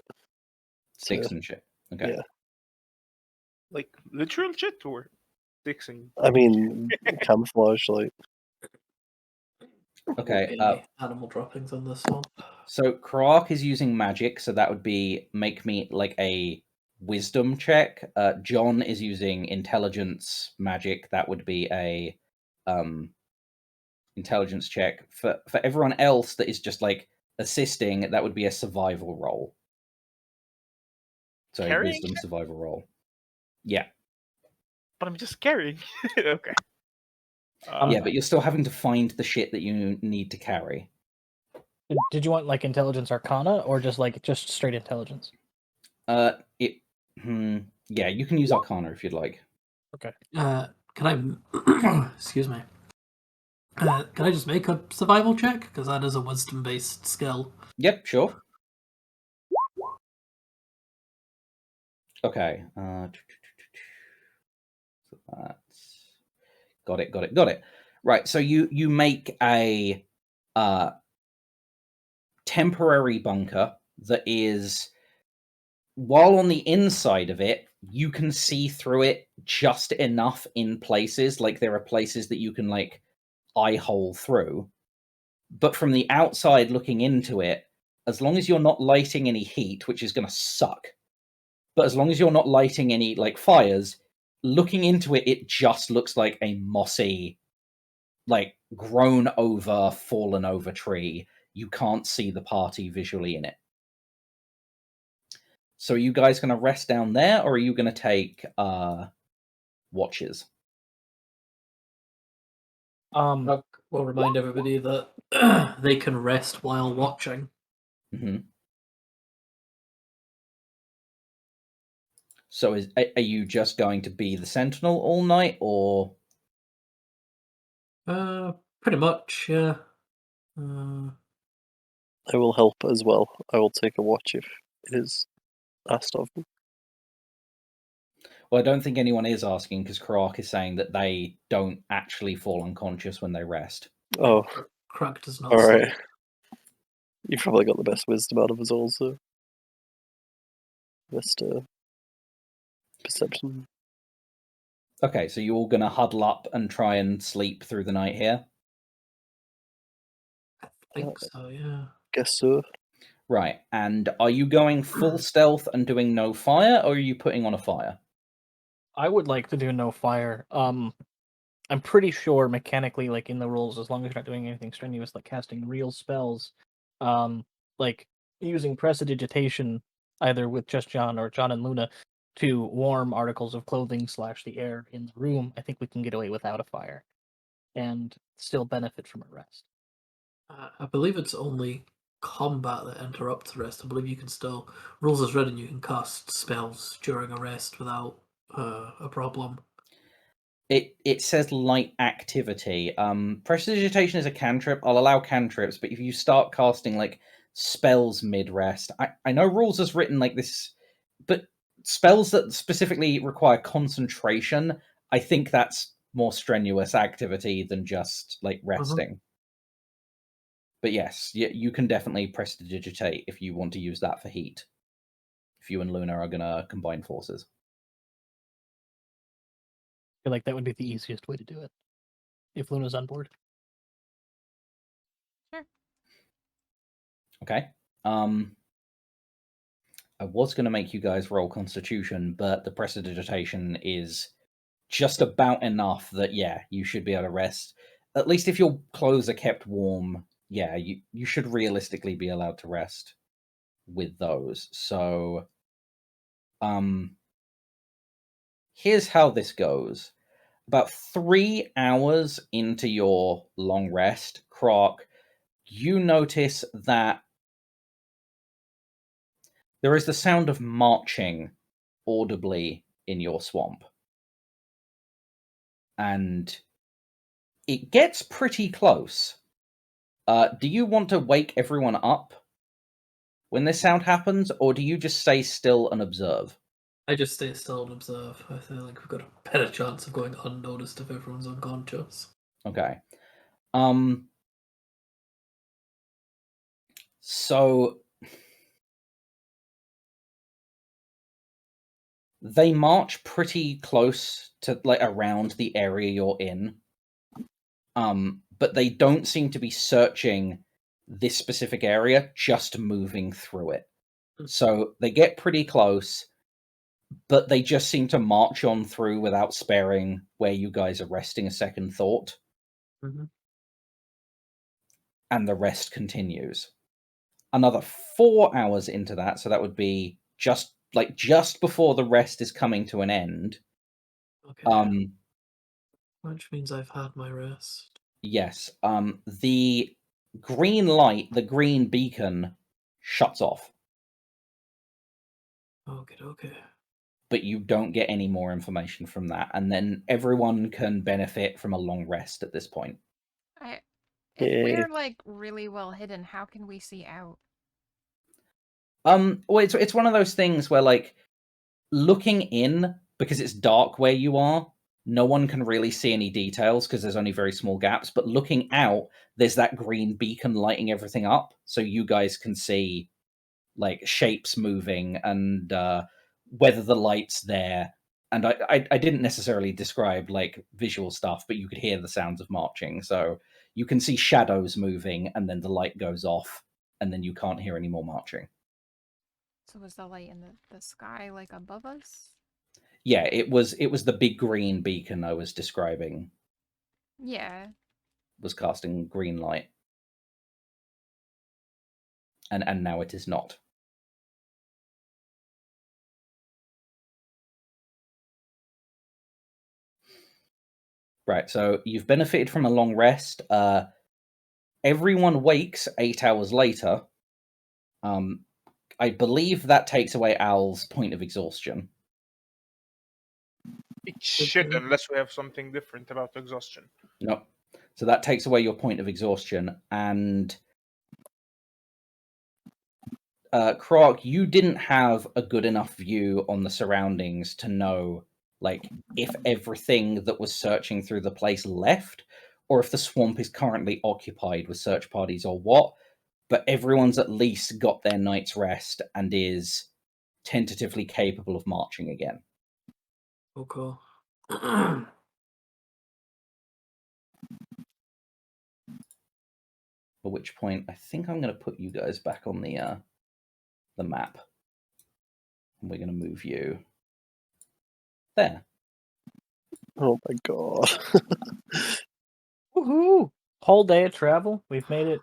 Sticks and shit. Okay. Yeah. Like literal shit or fixing. I mean, camouflage, like. Okay. Any animal droppings on this one. So Krark is using magic, so that would be make me like a wisdom check. John is using intelligence magic. That would be a intelligence check. For everyone else that is just like assisting, that would be a survival roll. So a Carrying wisdom shit? survival roll. Yeah. But I'm just carrying. Okay. Yeah, but you're still having to find the shit that you need to carry. Did you want like intelligence arcana or just straight intelligence? Yeah, you can use arcana if you'd like. Okay. Can I excuse me? Can I just make a survival check? Because that is a wisdom-based skill. Yep, sure. Okay. So that's got it. Right. So you make a temporary bunker that is, while on the inside of it, you can see through it just enough in places. Like there are places that you can like eye hole through. But from the outside looking into it, as long as you're not lighting any heat, which is going to suck, but as long as you're not lighting any like fires, looking into it, it just looks like a mossy, like grown over, fallen over tree. You can't see the party visually in it. So are you guys going to rest down there, or are you going to take watches? We'll remind everybody that they can rest while watching. Mm-hmm. So are you just going to be the sentinel all night, or? Pretty much, yeah. I will help as well. I will take a watch if it is asked of me. Well, I don't think anyone is asking because Krark is saying that they don't actually fall unconscious when they rest. Oh, Croc does not. all right. sleep. You've probably got the best wisdom out of us all, so best perception. Okay, so you're all going to huddle up and try and sleep through the night here? I think so, yeah. Guess so. Right, and are you going full stealth and doing no fire, or are you putting on a fire? I would like to do no fire. I'm pretty sure mechanically, like in the rules, as long as you're not doing anything strenuous like casting real spells, like using prestidigitation either with just John or John and Luna to warm articles of clothing / the air in the room, I think we can get away without a fire and still benefit from a rest. I believe it's only combat that interrupts rest. I believe you can still, rules as written, you can cast spells during a rest without a problem. It says light activity. Prestidigitation is a cantrip. I'll allow cantrips, but if you start casting like spells mid-rest, I know rules as written like this, but spells that specifically require concentration, I think that's more strenuous activity than just like resting. But yes, you can definitely prestidigitate if you want to use that for heat. If you and Luna are going to combine forces. I feel like that would be the easiest way to do it. If Luna's on board. Sure. Okay. I was going to make you guys roll Constitution, but the prestidigitation is just about enough that, yeah, you should be able to rest. At least if your clothes are kept warm, yeah, you should realistically be allowed to rest with those. So, here's how this goes. About 3 hours into your long rest, Croc, you notice that there is the sound of marching audibly in your swamp. And it gets pretty close. Do you want to wake everyone up when this sound happens, or do you just stay still and observe? I just stay still and observe. I feel like we've got a better chance of going unnoticed if everyone's unconscious. Okay. So they march pretty close to like around the area you're in. But they don't seem to be searching this specific area, just moving through it. So they get pretty close, but they just seem to march on through without sparing where you guys are resting a second thought. And the rest continues. Another 4 hours into that, so that would be just before the rest is coming to an end. Okay. Which means I've had my rest. Yes. The green light, the green beacon, shuts off. Okay. But you don't get any more information from that, and then everyone can benefit from a long rest at this point. If we're like really well hidden, how can we see out? Well, it's one of those things where like looking in, because it's dark where you are, no one can really see any details because there's only very small gaps. But looking out, there's that green beacon lighting everything up, so you guys can see like shapes moving and whether the light's there. And I didn't necessarily describe like visual stuff, but you could hear the sounds of marching. So you can see shadows moving, and then the light goes off, and then you can't hear any more marching. So was the light in the sky like above us? Yeah, it was the big green beacon I was describing. Yeah. Was casting green light. And now it is not. Right, so you've benefited from a long rest. Everyone wakes 8 hours later. I believe that takes away Al's point of exhaustion. It should, unless we have something different about exhaustion. No. So that takes away your point of exhaustion. And Croc, you didn't have a good enough view on the surroundings to know like if everything that was searching through the place left, or if the swamp is currently occupied with search parties or what. But everyone's at least got their night's rest and is tentatively capable of marching again. Oh, cool. At which point, I think I'm going to put you guys back on the map. And we're going to move you there. Oh my god. Woohoo! Whole day of travel. We've made it.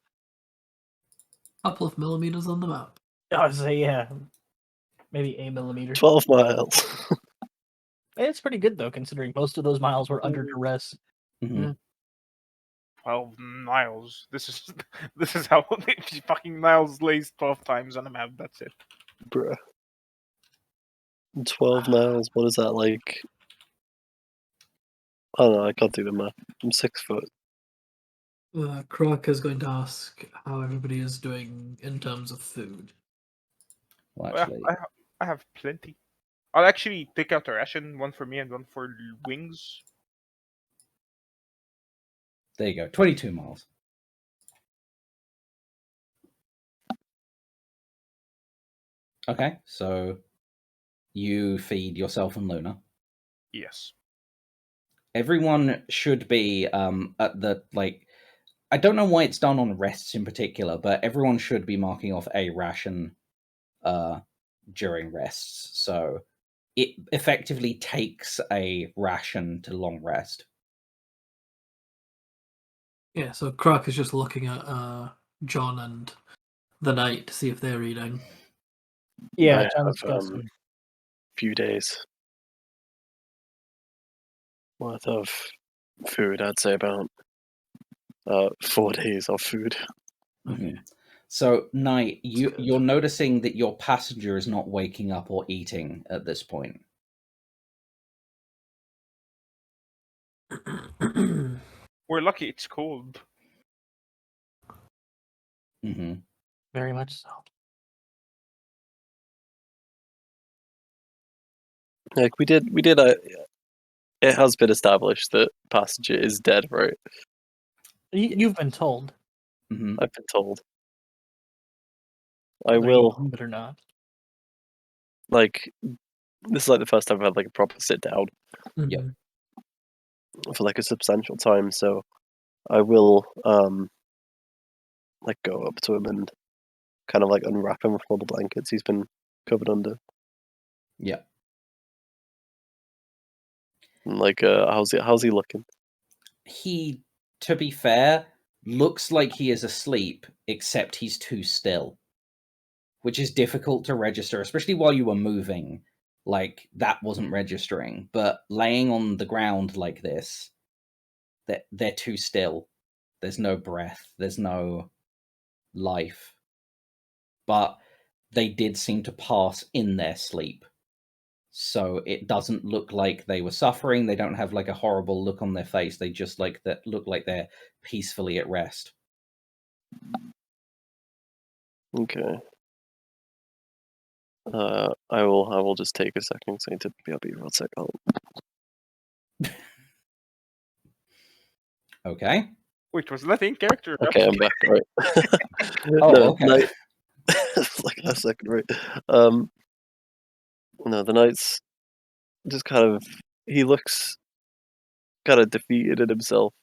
Couple of millimeters on the map. I would say, yeah. Maybe a millimeter. 12 miles. It's pretty good, though, considering most of those miles were under duress. Mm-hmm. 12 miles. This is how fucking miles lays 12 times on a map. That's it. Bruh. 12 miles, what is that like? I don't know, I can't do the math. I'm 6 foot. Croc is going to ask how everybody is doing in terms of food. Well, actually, I have plenty. I'll actually take out a ration, one for me and one for wings. There you go. 22 miles. Okay, so you feed yourself and Luna. Yes. Everyone should be at the, like, I don't know why it's done on rests in particular, but everyone should be marking off a ration during rests. So it effectively takes a ration to long rest. Yeah, so Croc is just looking at John and the Knight to see if they're eating. Yeah, I John's have got some. few days worth of food. I'd say about 4 days of food. Okay. So, Knight, good. you're noticing that your passenger is not waking up or eating at this point. We're lucky it's cold. Very much so. Like we did. It has been established that passenger is dead, right? You've been told. I've been told. I Whether you will. believe it or not. Like, this is like the first time I've had like a proper sit down Yep. for like a substantial time. So I will like go up to him and kind of like unwrap him from all the blankets he's been covered under. Yeah. And like, how's he looking? He, to be fair, looks like he is asleep, except he's too still, which is difficult to register, especially while you were moving. Like, that wasn't registering. But laying on the ground like this, they're too still. There's no breath. There's no life. But they did seem to pass in their sleep. So it doesn't look like they were suffering. They don't have like a horrible look on their face. They just like that look like they're peacefully at rest. Okay. I will just take a second. So I'll be real sec. Okay. Wait, was that in character? Okay, I'm back. Right. Okay. Night. Like a second, right? No, the Knight's just kind of. He looks kind of defeated in himself.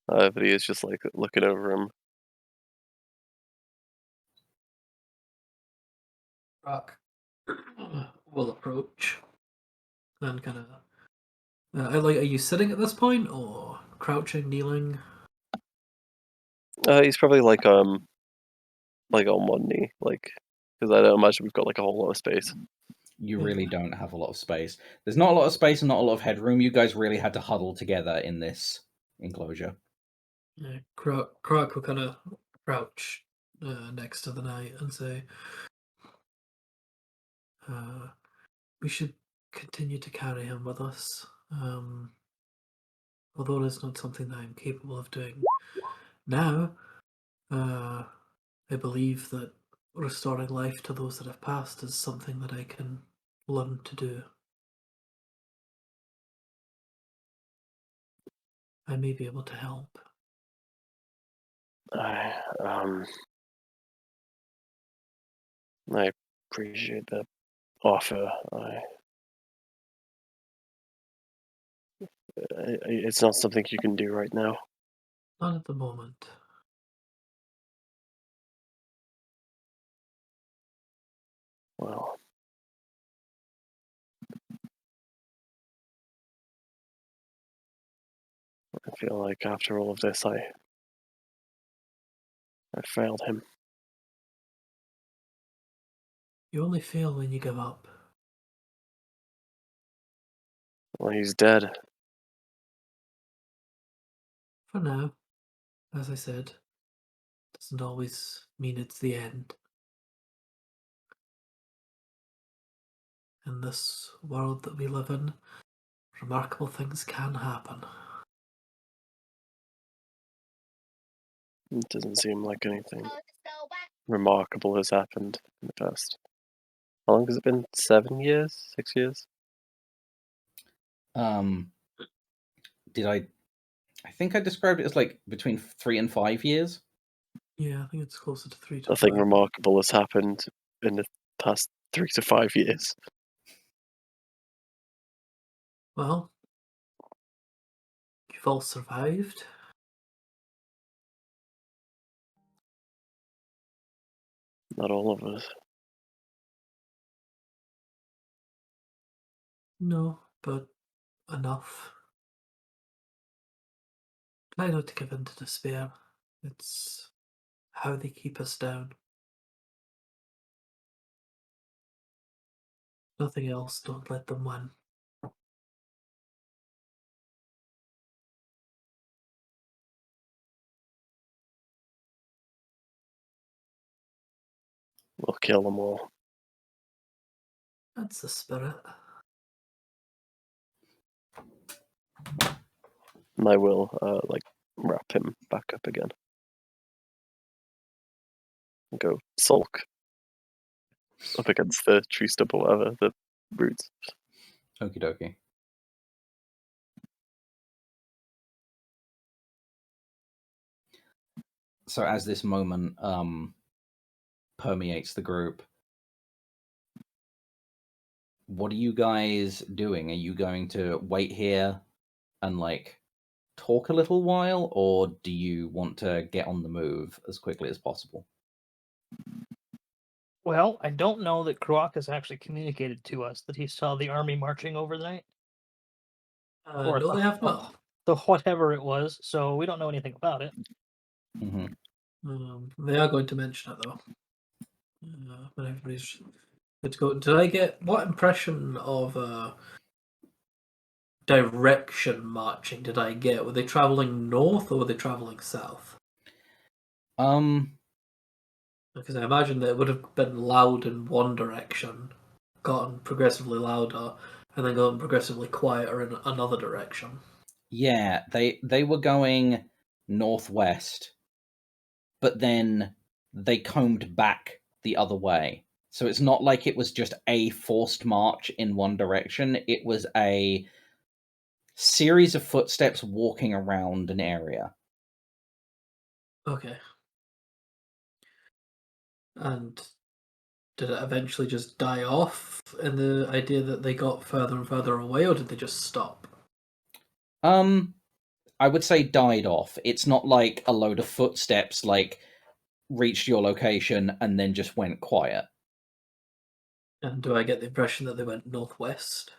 But he is just like looking over him. Croc will approach and kind of. Are you sitting at this point or crouching, kneeling? He's probably like on one knee, like, because I don't imagine we've got like a whole lot of space. You really don't have a lot of space. There's not a lot of space and not a lot of headroom. You guys really had to huddle together in this enclosure. Yeah, Croc will kind of crouch next to the Knight and say, we should continue to carry him with us. Although it's not something that I'm capable of doing now, I believe that restoring life to those that have passed is something that I can learn to do. I may be able to help. I appreciate the offer. It's not something you can do right now. Not at the moment. Well, I feel like after all of this, I failed him. You only fail when you give up. Well, he's dead. For now, as I said, doesn't always mean it's the end. In this world that we live in, remarkable things can happen. It doesn't seem like anything remarkable has happened in the past. How long has it been? 7 years? 6 years? Did I I think I described it as like between 3 and 5 years. Yeah, I think it's closer to 3 to Nothing 5. remarkable has happened in the past 3 to 5 years. Well, you've all survived. Not all of us. No, but enough. Try not to give in to despair. It's how they keep us down. Nothing else, don't let them win. We'll kill them all. That's the spirit. And I will, wrap him back up again. And go sulk. Up against the tree stump or whatever, the roots. Okie dokie. So as this moment permeates the group, what are you guys doing? Are you going to wait here and like talk a little while, or do you want to get on the move as quickly as possible? Well, I don't know that Kroak has actually communicated to us that he saw the army marching over the night. Or No, they have not. The whatever it was, so we don't know anything about it. They are going to mention it though. When everybody's good to go. Did I get what impression of direction marching did I get? Were they traveling north or were they traveling south? Because I imagine that it would have been loud in one direction, gotten progressively louder, and then gotten progressively quieter in another direction. Yeah, they were going northwest, but then they combed back the other way. So it's not like it was just a forced march in one direction. It was a series of footsteps walking around an area. Okay. And did it eventually just die off in the idea that they got further and further away, or did they just stop? I would say died off. It's not like a load of footsteps like reached your location and then just went quiet. And do I get the impression that they went northwest?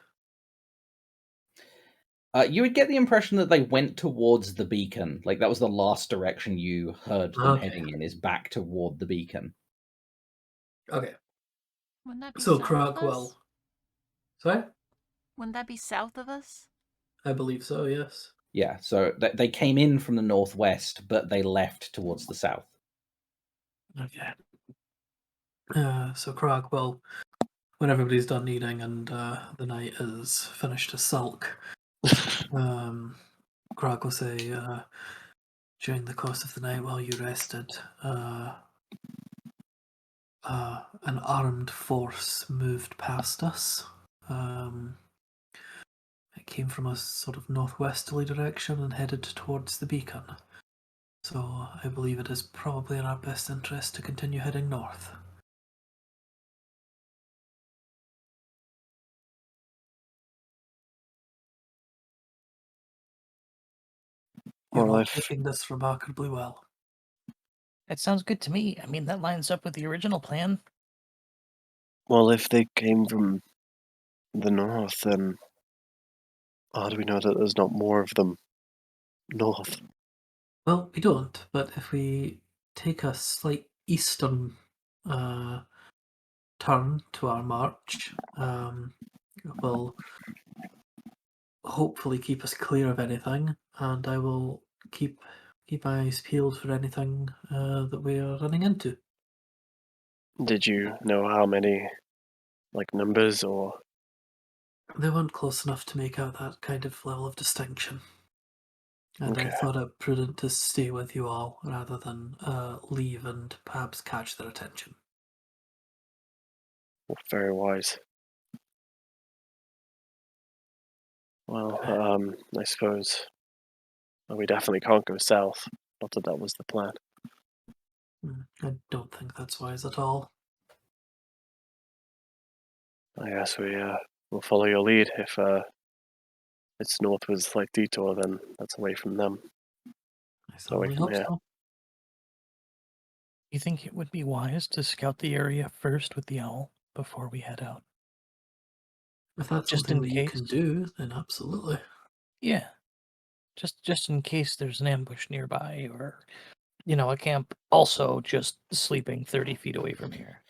You would get the impression that they went towards the beacon. Like that was the last direction you heard them heading in, is back toward the beacon. Okay. Wouldn't that be So south of Crockwell. us? Sorry? Wouldn't that be south of us? I believe so, yes. Yeah, so they came in from the northwest, but they left towards the south. Okay. So Crockwell, when everybody's done eating and the night is finished to sulk, Crog will say, during the course of the night while you rested, an armed force moved past us. It came from a sort of northwesterly direction and headed towards the beacon. So I believe it is probably in our best interest to continue heading north. You're Well, all taking this remarkably well. It sounds good to me. I mean, that lines up with the original plan. Well, if they came from the north, then how do we know that there's not more of them north? Well, we don't, but if we take a slight eastern turn to our march, it will hopefully keep us clear of anything, and I will keep my eyes peeled for anything that we are running into. Did you know how many, like, numbers or? They weren't close enough to make out that kind of level of distinction. And I Okay. thought it prudent to stay with you all rather than leave and perhaps catch their attention. Very wise. Well, I suppose And we definitely can't go south. Not that that was the plan. I don't think that's wise at all. I guess we'll follow your lead. If it's north with a slight detour, then that's away from them. I Away certainly from hope here. so. You think it would be wise to scout the area first with the owl before we head out? If that's Just something in that you can case? do, then absolutely. Yeah. Just in case there's an ambush nearby, or a camp also just sleeping 30 feet away from here.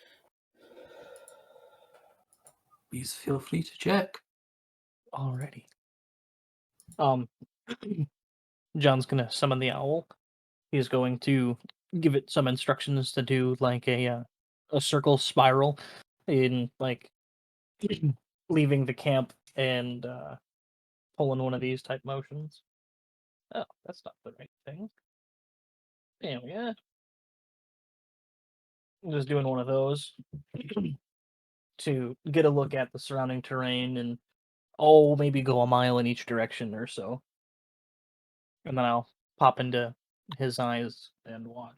Please feel free to check. Alrighty. John's gonna summon the owl. He's going to give it some instructions to do like a circle spiral in like leaving the camp and pulling one of these type motions. Oh, that's not the right thing. There we go. I'm just doing one of those to get a look at the surrounding terrain and maybe go a mile in each direction or so. And then I'll pop into his eyes and watch.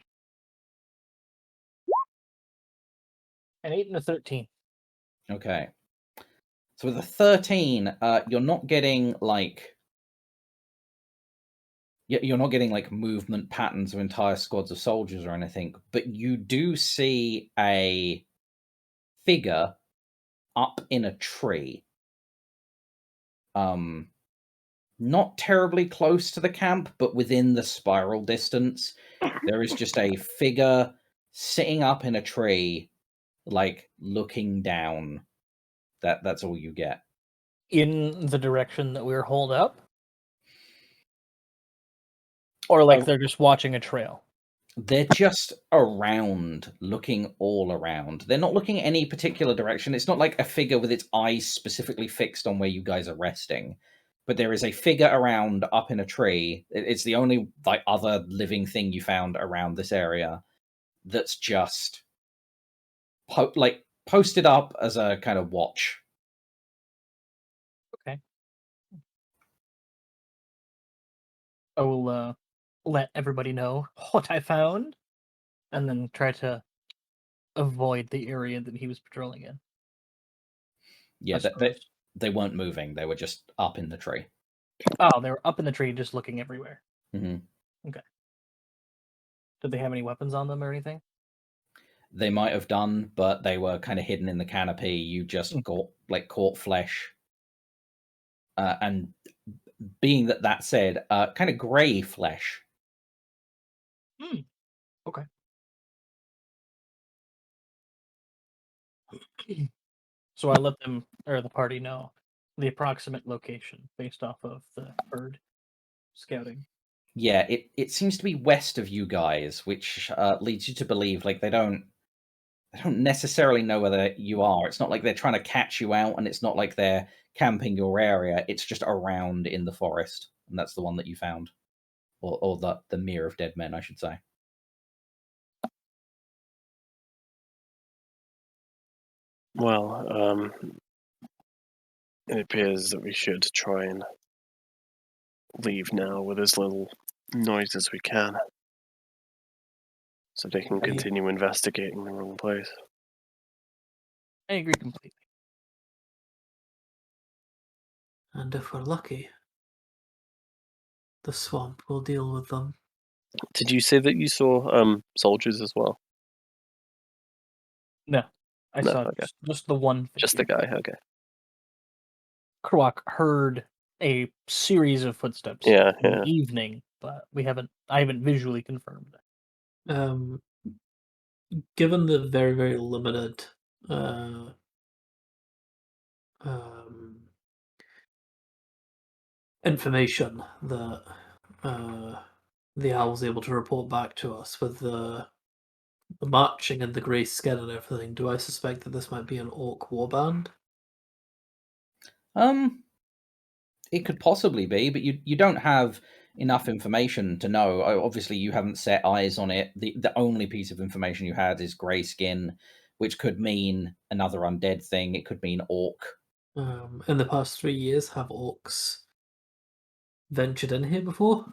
An 8 and a 13. Okay. So with a 13, you're not getting like movement patterns of entire squads of soldiers or anything, but you do see a figure up in a tree. Not terribly close to the camp, but within the spiral distance. There is just a figure sitting up in a tree, like looking down. That's all you get. In the direction that we're holed up? Or like they're just watching a trail? They're just around, looking all around. They're not looking any particular direction. It's not like a figure with its eyes specifically fixed on where you guys are resting. But there is a figure around up in a tree. It's the only like other living thing you found around this area that's just posted up as a kind of watch. Okay. I will let everybody know what I found, and then try to avoid the area that he was patrolling in. Yeah, they weren't moving. They were just up in the tree. Oh, they were up in the tree just looking everywhere. Mm-hmm. Okay. Did they have any weapons on them or anything? They might have done, but they were kind of hidden in the canopy. You just caught flesh. And being that said, kind of grey flesh. Okay. So I let them, or the party, know the approximate location based off of the bird scouting. Yeah, it seems to be west of you guys, which leads you to believe like they don't necessarily know whether you are. It's not like they're trying to catch you out, and it's not like they're camping your area. It's just around in the forest, and that's the one that you found, or the Mere of Dead Men, I should say. Well, it appears that we should try and leave now with as little noise as we can, so they can continue investigating the wrong place. I agree completely. And if we're lucky, the swamp will deal with them. Did you say that you saw soldiers as well? No, I No, saw okay. just the one figure. Just the guy, okay. Kroak heard a series of footsteps Yeah, in yeah. the evening, but I haven't visually confirmed it. Given the very, very limited information that the owl was able to report back to us with the marching and the grey skin and everything, do I suspect that this might be an orc warband? It could possibly be, but you don't have enough information to know. Obviously, you haven't set eyes on it. The only piece of information you had is grey skin, which could mean another undead thing. It could mean orc. In the past 3 years, have orcs ventured in here before?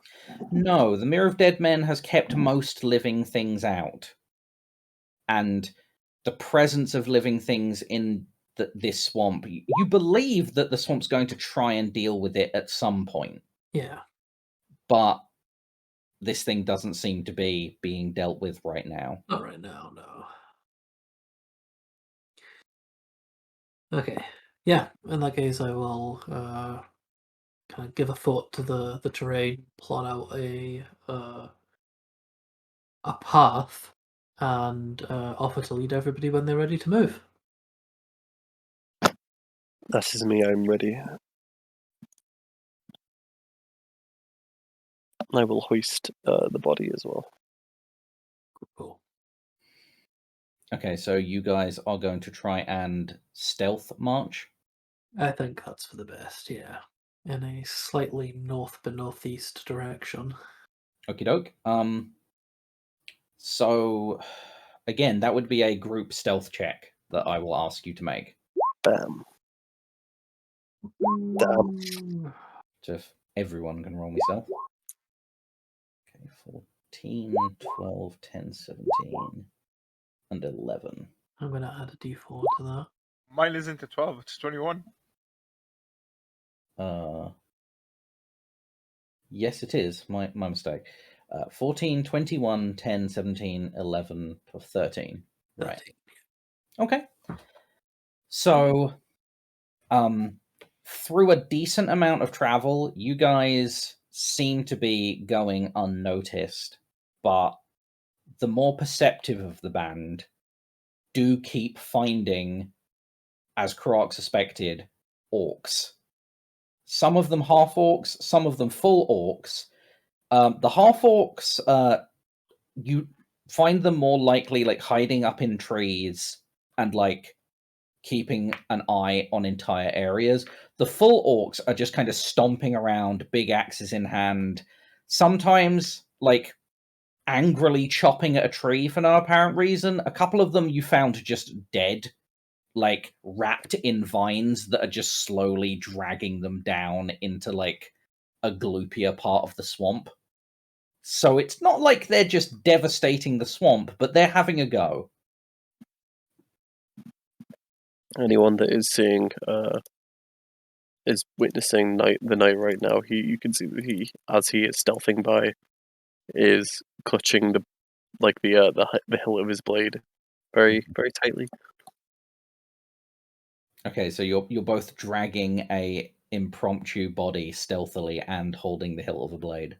No, the Mirror of Dead Men has kept most living things out. And the presence of living things in this swamp, you believe that the swamp's going to try and deal with it at some point. Yeah. But this thing doesn't seem to be being dealt with right now. Not right now, no. Okay. Yeah, in that case, I will kind of give a thought to the terrain, plot out a path, and offer to lead everybody when they're ready to move. That is me, I'm ready. I will hoist the body as well. Cool. Okay, so you guys are going to try and stealth march? I think that's for the best, yeah. In a slightly north but northeast direction. Okie doke. So, again, that would be a group stealth check that I will ask you to make. Bam. Damn. So if everyone can roll me stealth. Okay, 14, 12, 10, 17, and 11. I'm going to add a d4 to that. Mine isn't a 12, it's 21. Yes, it is. My mistake. 14, 21, 10, 17, 11, 13. Right. 13. Okay. So, through a decent amount of travel, you guys seem to be going unnoticed, but the more perceptive of the band do keep finding, as Kroark suspected, orcs. Some of them half orcs, some of them full orcs. The half orcs, you find them more likely like hiding up in trees and like keeping an eye on entire areas. The full orcs are just kind of stomping around, big axes in hand, sometimes like angrily chopping at a tree for no apparent reason. A couple of them you found just dead, like wrapped in vines that are just slowly dragging them down into like a gloopier part of the swamp. So it's not like they're just devastating the swamp, but they're having a go. Anyone that is seeing, is witnessing the night right now, you can see that he, as he is stealthing by, is clutching the hilt of his blade very, very tightly. Okay, so you're both dragging a impromptu body stealthily and holding the hilt of a blade.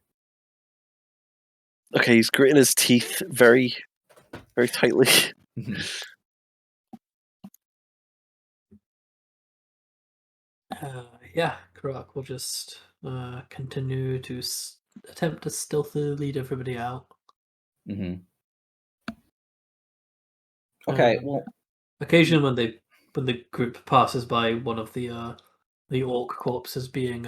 Okay, he's gritting his teeth very, very tightly. Yeah, Kroark will just continue to attempt to stealthily lead everybody out. Mm-hmm. Okay, well, occasionally when the group passes by one of the orc corpses being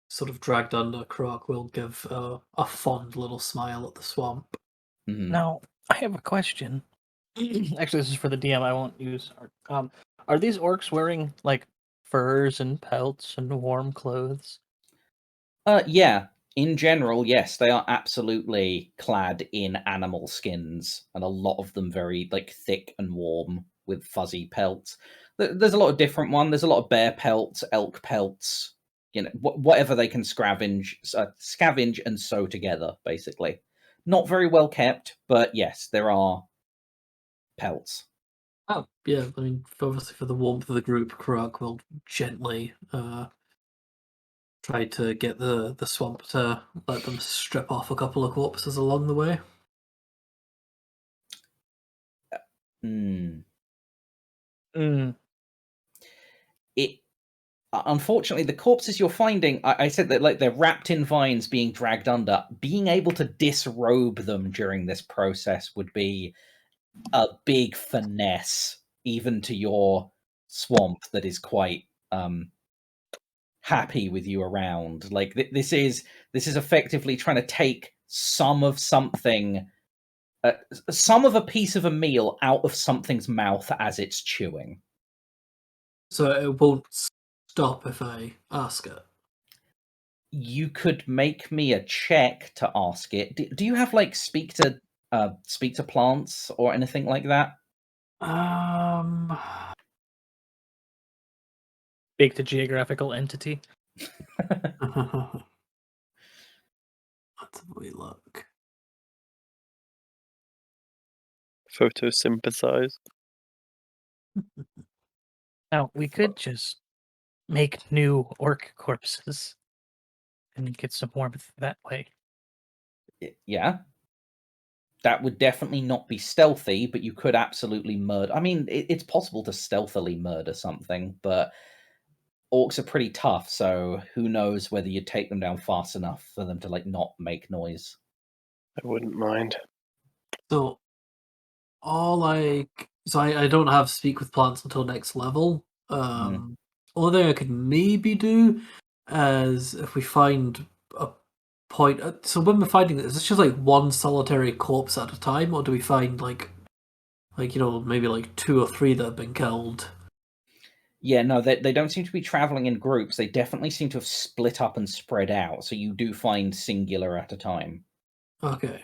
sort of dragged under, Kroark will give a fond little smile at the swamp. Mm-hmm. Now, I have a question. Actually, this is for the DM. I won't use. Are these orcs wearing like furs and pelts and warm clothes? Yeah. In general, yes, they are absolutely clad in animal skins, and a lot of them very like thick and warm with fuzzy pelts. There's a lot of different ones. There's a lot of bear pelts, elk pelts, you know, whatever they can scavenge and sew together. Basically, not very well kept, but yes, there are pelts. Oh yeah, I mean, obviously for the warmth of the group, Kroark will gently try to get the swamp to let them strip off a couple of corpses along the way. It unfortunately, the corpses you're finding, I said that like they're wrapped in vines being dragged under. Being able to disrobe them during this process would be a big finesse, even to your swamp that is quite happy with you around. Like this is effectively trying to take some of something, some of a piece of a meal out of something's mouth as it's chewing. So it won't stop if I ask it. You could make me a check to ask it. Do you have like speak to plants or anything like that? Speak to geographical entity. Let's have a wee look. Photosynthesize. Now we could just make new orc corpses and get some warmth that way. Yeah. That would definitely not be stealthy, but you could absolutely murder. I mean, it's possible to stealthily murder something, but orcs are pretty tough, so who knows whether you'd take them down fast enough for them to like not make noise. I wouldn't mind. So I don't have speak with plants until next level. Only thing I could maybe do is if we find a point. So when we're finding this, is it just like one solitary corpse at a time, or do we find like maybe like 2 or 3 that have been killed? Yeah, no, they don't seem to be traveling in groups. They definitely seem to have split up and spread out. So you do find singular at a time. Okay.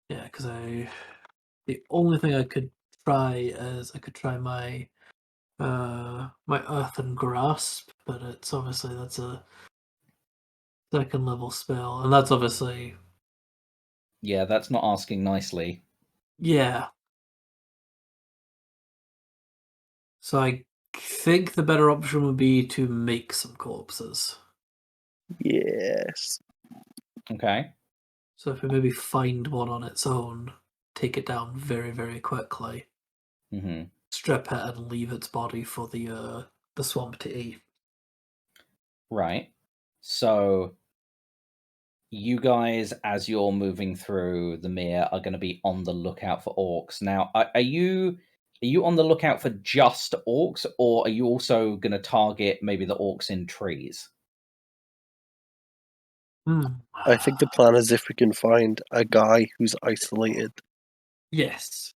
Yeah, because the only thing I could try is I could try my earthen grasp, but it's obviously that's a 2nd level spell, and that's obviously Yeah, that's not asking nicely. yeah. So I think the better option would be to make some corpses. Yes. Okay. So if we maybe find one on its own, take it down very, very quickly, strip it and leave its body for the swamp to eat. Right. So you guys, as you're moving through the mere, are going to be on the lookout for orcs. Now, are you on the lookout for just orcs, or are you also going to target maybe the orcs in trees? I think the plan is if we can find a guy who's isolated. Yes.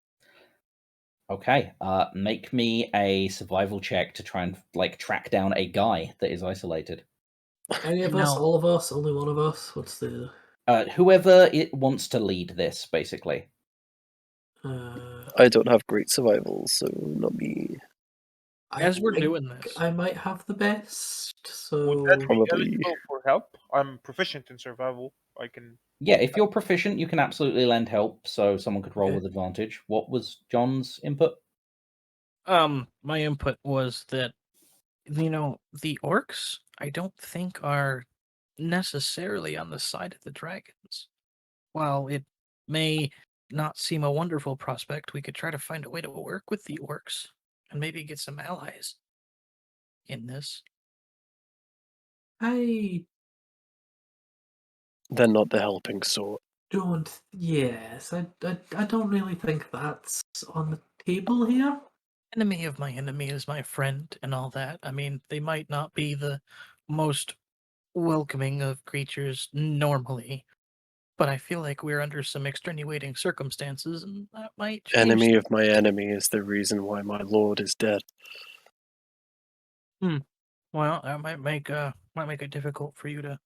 Okay. Make me a survival check to try and like track down a guy that is isolated. Any of us? All of us? Only one of us? What's the... Whoever it wants to lead this, basically. I don't have great survival, so not me. As we're doing this, I might have the best, so... Would that be Probably. eligible for help? I'm proficient in survival. I can... Yeah, if you're proficient, you can absolutely lend help, so someone could roll Okay. with advantage. What was John's input? my input was that, the orcs, I don't think are necessarily on the side of the dragons. While it may not seem a wonderful prospect, we could try to find a way to work with the orcs and maybe get some allies in this. I They're not the helping sort. don't... Yes, I don't really think that's on the table here. Enemy of my enemy is my friend and all that. I mean, they might not be the most welcoming of creatures normally, but I feel like we're under some extenuating circumstances, and that might change. Enemy of my enemy is the reason why my lord is dead. Well, that might make it difficult for you to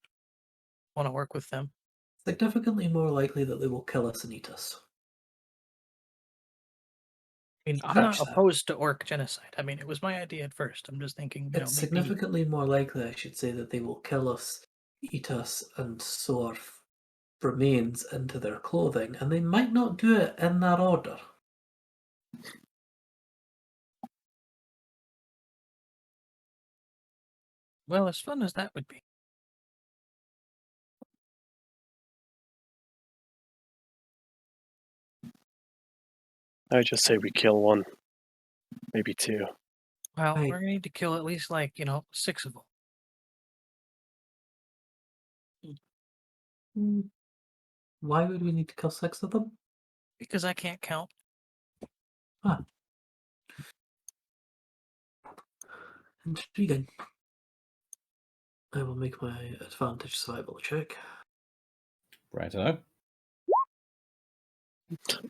want to work with them. Significantly more likely that they will kill us and eat us. I mean, I'm not opposed to orc genocide. I mean, it was my idea at first. I'm just thinking, It's significantly more likely, I should say, that they will kill us, eat us, and sew our remains into their clothing, and they might not do it in that order. Well, as fun as that would be. I just say we kill one, maybe 2. Well, we're gonna need to kill at least 6 of them. Why would we need to kill 6 of them? Because I can't count. Ah. Intriguing. I will make my advantage survival check. Righto.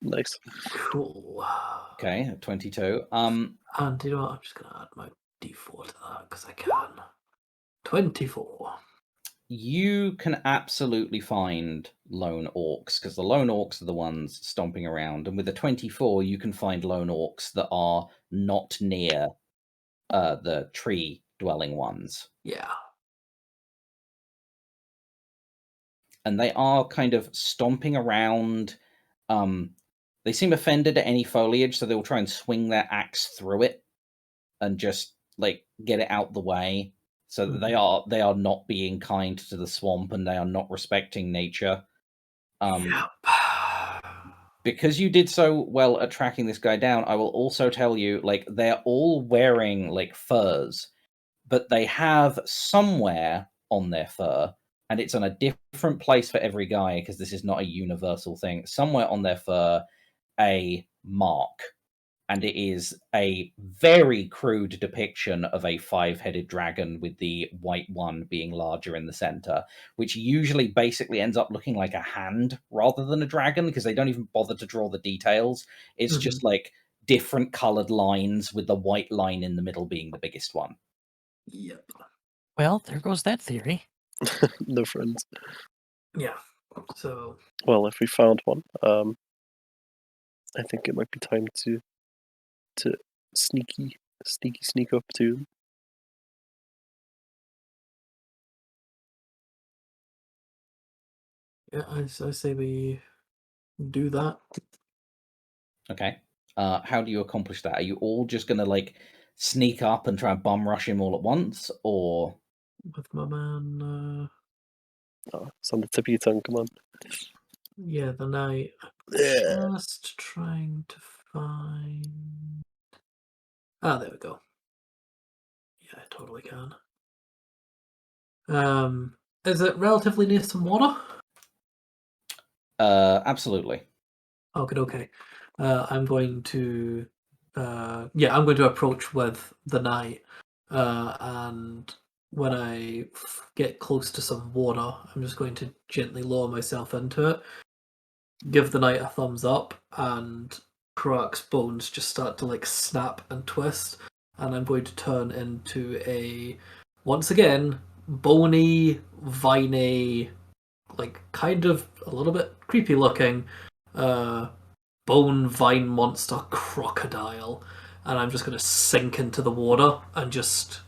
Nice. Cool. Okay, 22. And you know what? I'm just gonna add my d4 to that because I can. 24. You can absolutely find lone orcs, because the lone orcs are the ones stomping around. And with a 24, you can find lone orcs that are not near the tree-dwelling ones. Yeah. And they are kind of stomping around. They seem offended at any foliage, so they'll try and swing their axe through it and just like get it out the way. So that they are not being kind to the swamp, and they are not respecting nature. Yep. Because you did so well at tracking this guy down, I will also tell you, like, they're all wearing like furs, but they have somewhere on their fur, and it's on a different place for every guy because this is not a universal thing. Somewhere on their fur, a mark, and it is a very crude depiction of a 5-headed dragon with the white one being larger in the center, which usually basically ends up looking like a hand rather than a dragon because they don't even bother to draw the details. It's just like different colored lines with the white line in the middle being the biggest one. Yep. Well, there goes that theory. No friends. Yeah. So. Well, if we found one, I think it might be time to sneak up to him. Yeah, I say we do that. Okay. How do you accomplish that? Are you all just gonna like sneak up and try and bum rush him all at once, or With my man, Oh, it's on the tip of your tongue, come on. yeah, the night. Yeah. Just trying to find. Ah, there we go. Yeah, I totally can. Is it relatively near some water? absolutely. Okay. I'm going to, yeah, I'm going to approach with the knight, and when I get close to some water, I'm just going to gently lower myself into it, give the knight a thumbs up, and Croak's bones just start to like snap and twist, and I'm going to turn into a, once again, bony, viney, like kind of a little bit creepy looking, bone vine monster crocodile, and I'm just going to sink into the water and just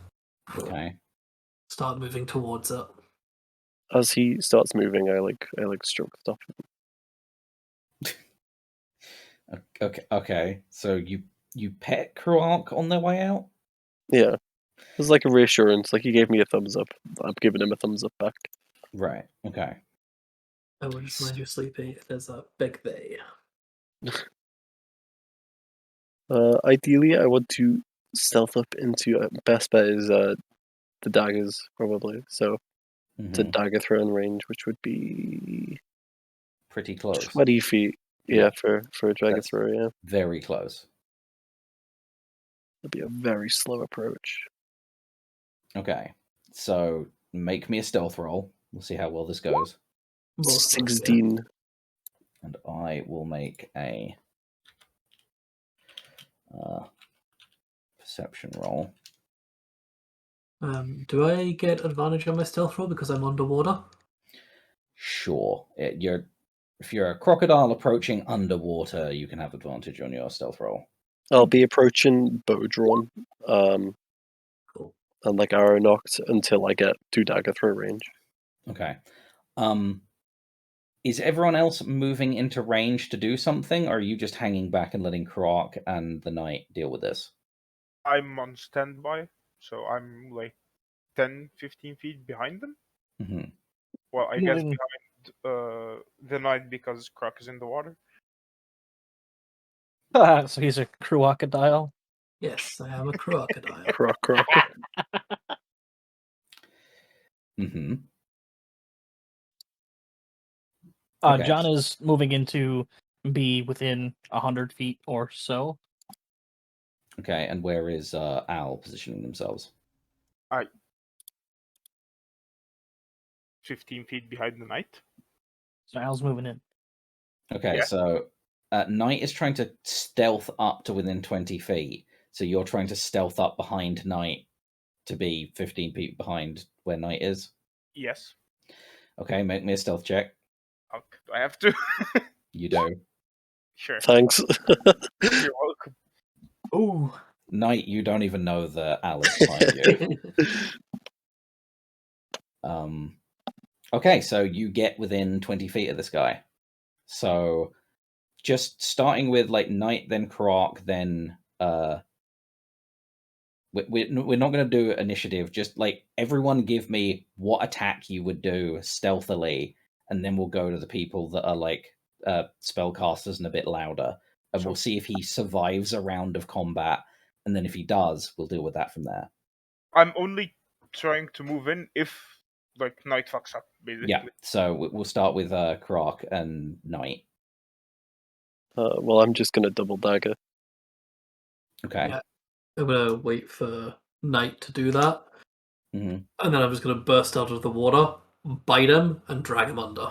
start moving towards it. As he starts moving, I stroke stuff. Okay. So you pet Croak on their way out? Yeah. It's like a reassurance. Like he gave me a thumbs up. I'm giving him a thumbs up back. Right. Okay. I would just mind you sleepy. It is a big day. Ideally, I want to stealth up into. Best bet is the daggers, probably. So it's a dagger throwing range, which would be pretty close. 20 feet. Yeah, for a dagger That's throw. Yeah, very close. it'd be a very slow approach. Okay. So make me a stealth roll. We'll see how well this goes. 16. And I will make a perception roll. Do I get advantage on my stealth roll because I'm underwater? Sure. If you're a crocodile approaching underwater, you can have advantage on your stealth roll. I'll be approaching bow drawn, Cool. and like arrow knocked until I get to dagger throw range. Okay. Is everyone else moving into range to do something, or are you just hanging back and letting Croak and the knight deal with this? I'm on standby, so I'm like 10, 15 feet behind them. Mm-hmm. Well, I guess behind the knight because Croak is in the water. So he's a crocodile? Yes, I am a crocodile. Croak. Mm-hmm. Okay. John is moving into be within 100 feet or so. Okay, and where is Al positioning themselves? 15 feet behind the knight. So Al's moving in. Okay, so Knight is trying to stealth up to within 20 feet. So you're trying to stealth up behind Night to be 15 feet behind where Night is. Yes. Okay, make me a stealth check. Okay. Do I have to? You do. Sure. Thanks. You're welcome. Ooh. Night, you don't even know that Al is behind you. Okay, so you get within 20 feet of this guy. So just starting with like Night, then Croc, then we're not going to do initiative. Just like everyone give me what attack you would do stealthily, and then we'll go to the people that are like spellcasters and a bit louder, and we'll see if he survives a round of combat, and then if he does, we'll deal with that from there. I'm only trying to move in if like Night fucks up, basically. Yeah, so we'll start with Croc and Night. Well, I'm just going to double dagger. Okay. Yeah. I'm gonna wait for Night to do that, Mm-hmm. and then I'm just gonna burst out of the water, bite him, and drag him under.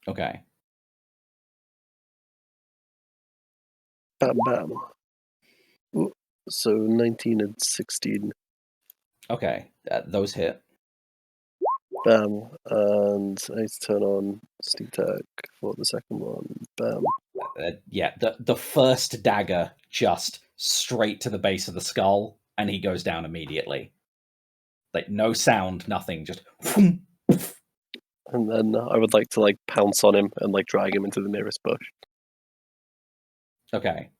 Okay. Bam, bam. Ooh, so 19 and 16. Okay, those hit. Bam. And I need to turn on sneak attack for the second one. Bam. Yeah, the first dagger just straight to the base of the skull, and he goes down immediately. Like no sound, nothing, just. And then I would like to like pounce on him and like drag him into the nearest bush. Okay.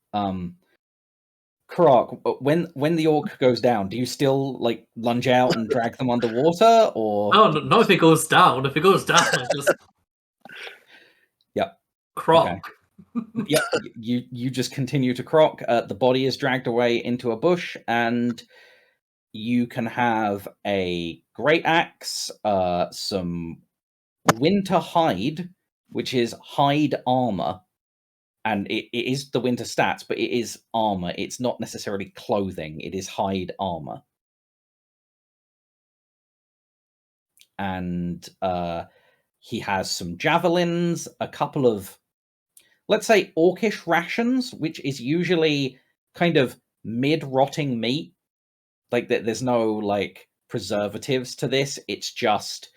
Croc, when the orc goes down, do you still like lunge out and drag them underwater, or? No, not if it goes down. If it goes down, I just. Yep. Croc. Okay. Yep. You just continue to croc. The body is dragged away into a bush, and you can have a great axe, some winter hide, which is hide armor, and it is the winter stats, but it is armor. It's not necessarily clothing. It is hide armor. And he has some javelins, a couple of, let's say, orcish rations, which is usually kind of mid-rotting meat. Like, there's no, like, preservatives to this. It's just,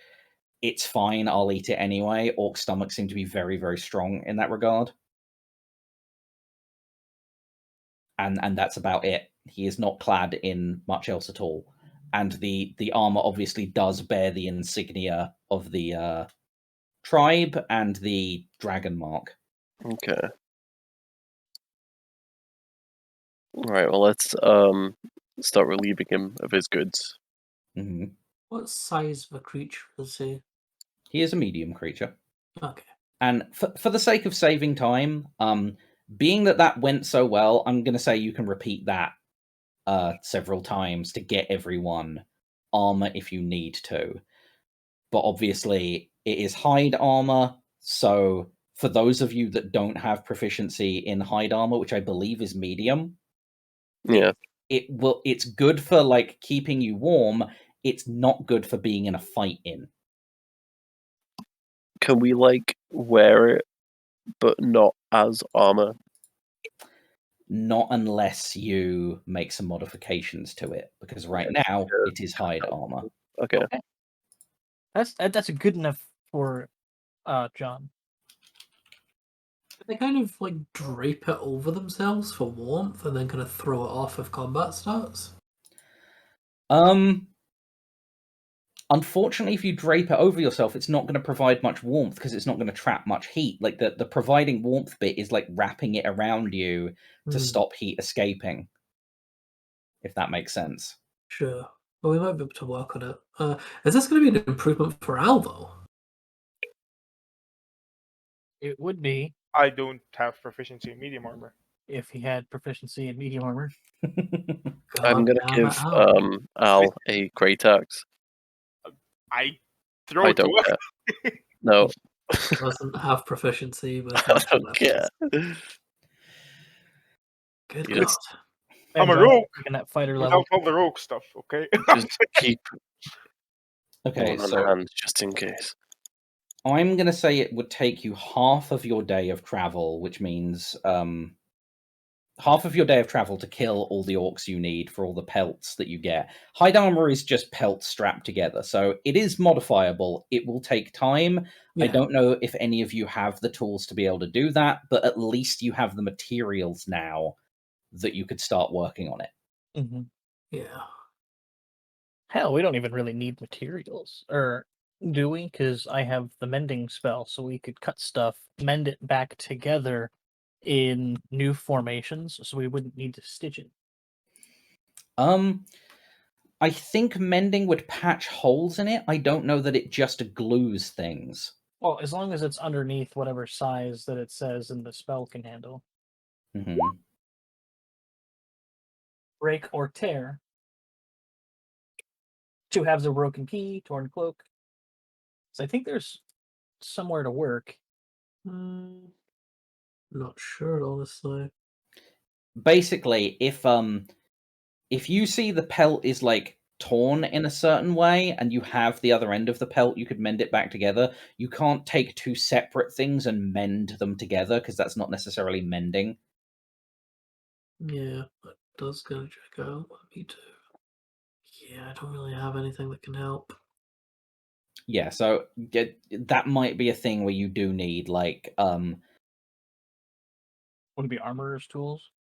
it's fine. I'll eat it anyway. Orc stomachs seem to be very, very strong in that regard. And that's about it. He is not clad in much else at all. And the armor obviously does bear the insignia of the tribe and the dragon mark. Okay. Alright, well let's start relieving him of his goods. Mm-hmm. What size of a creature is he? He is a medium creature. Okay. And for the sake of saving time, being that went so well, I'm going to say you can repeat that several times to get everyone armor if you need to. But obviously, it is hide armor, so for those of you that don't have proficiency in hide armor, which I believe is medium, Yeah. It's good for like keeping you warm. It's not good for being in a fight in. Can we like wear it but not as armor? Not unless you make some modifications to it, because right now it is hide armor. Okay. That's good enough for John. They kind of like drape it over themselves for warmth and then kind of throw it off if combat starts. Unfortunately, if you drape it over yourself, it's not going to provide much warmth because it's not going to trap much heat. Like the providing warmth bit is like wrapping it around you to stop heat escaping. If that makes sense. Sure. Well, we might be able to work on it. Is this going to be an improvement for Al, though? It would be I don't have proficiency in medium armor. if he had proficiency in medium armor. I'm gonna damn give it, Al. Al a great axe. I throw I it to don't him. care. No, Doesn't have proficiency with I don't care. Good You God. just- I'm a Depends on rogue. taking that fighter level. Without all the rogue stuff, okay? Just keep Okay, one on so hand just in case. I'm going to say it would take you half of your day of travel, which means half of your day of travel to kill all the orcs you need for all the pelts that you get. Hide armor is just pelts strapped together, so it is modifiable. It will take time. I don't know if any of you have the tools to be able to do that, but at least you have the materials now that you could start working on it. Mm-hmm. Yeah. Hell, we don't even really need materials, or do we? Because I have the mending spell, so we could cut stuff, mend it back together in new formations, so we wouldn't need to stitch it. I think mending would patch holes in it. I don't know that it just glues things. Well, as long as it's underneath whatever size that it says and the spell can handle. Mm-hmm. Break or tear. 2 halves of broken key, torn cloak. So I think there's somewhere to work. Not sure, honestly. Basically, if you see the pelt is like torn in a certain way and you have the other end of the pelt, you could mend it back together. You can't take 2 separate things and mend them together because that's not necessarily mending. Yeah, that does go check out. Me too. Yeah, I don't really have anything that can help. Yeah, so that might be a thing where you do need like Would it be armorer's tools?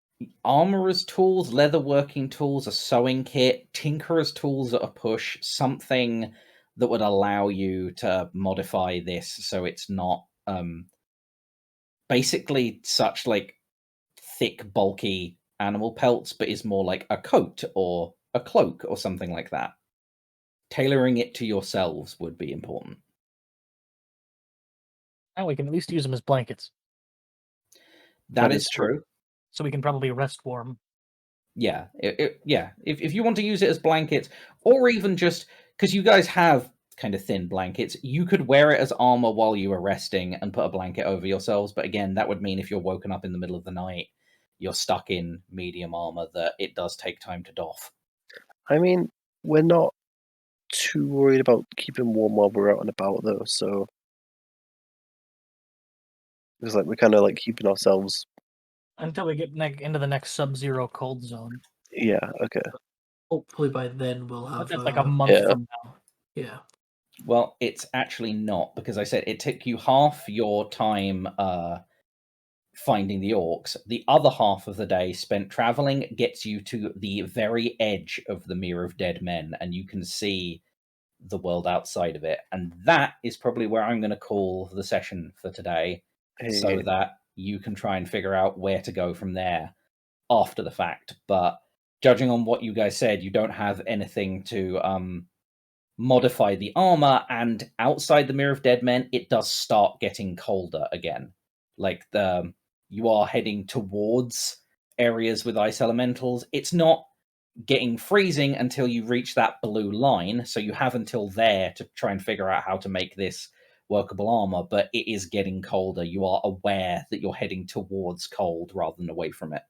Armorer's tools, leatherworking tools, a sewing kit, tinkerer's tools at a push, something that would allow you to modify this so it's not basically such like thick, bulky animal pelts, but is more like a coat or a cloak or something like that. Tailoring it to yourselves would be important. And we can at least use them as blankets. That is true. So we can probably rest warm. Yeah, yeah. If you want to use it as blankets, or even just because you guys have kind of thin blankets, you could wear it as armor while you were resting and put a blanket over yourselves. But again, that would mean if you're woken up in the middle of the night, you're stuck in medium armor that it does take time to doff. I mean, we're not too worried about keeping warm while we're out and about, though. So it's like we're kind of like keeping ourselves until we get into the next sub-zero cold zone. Yeah. Okay. Hopefully by then we'll have. But that's like a month from now. Yeah. Well, it's actually not, because I said it took you half your time finding the orcs. The other half of the day spent traveling gets you to the very edge of the Mere of Dead Men, and you can see the world outside of it. And that is probably where I'm going to call the session for today, so that you can try and figure out where to go from there after the fact. But judging on what you guys said, you don't have anything to modify the armor, and outside the Mere of Dead Men, it does start getting colder again. Like you are heading towards areas with ice elementals. It's not getting freezing until you reach that blue line, so you have until there to try and figure out how to make this workable armor, but it is getting colder. You are aware that you're heading towards cold rather than away from it.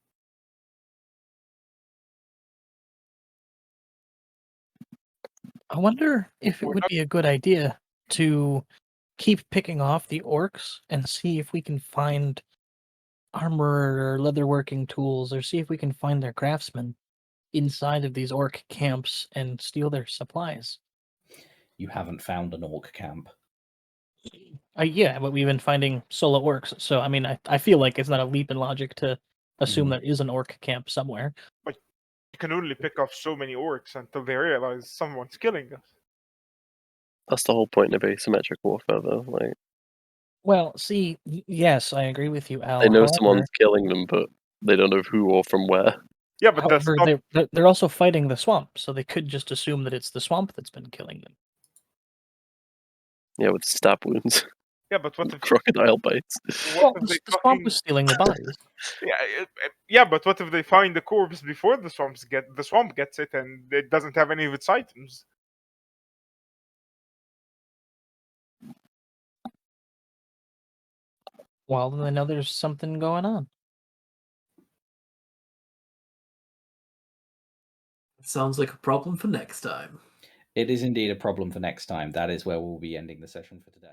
I wonder if it would be a good idea to keep picking off the orcs and see if we can find armor or leatherworking tools, or see if we can find their craftsmen inside of these orc camps and steal their supplies. You haven't found an orc camp. Yeah, but we've been finding solo orcs, so I mean, I feel like it's not a leap in logic to assume there is an orc camp somewhere. But you can only pick off so many orcs until they realize someone's killing us. That's the whole point of asymmetric warfare, though. Like, well, see, yes, I agree with you, Al. they know someone's killing them, but they don't know who or from where. Yeah, but however, they're also fighting the swamp, so they could just assume that it's the swamp that's been killing them. Yeah, with stab wounds. Yeah, but what if crocodile bites? Well, the swamp was stealing the bodies. Yeah, but what if they find the corpse before the swamp gets it, and it doesn't have any of its items? Well, then they know there's something going on. Sounds like a problem for next time. It is indeed a problem for next time. That is where we'll be ending the session for today.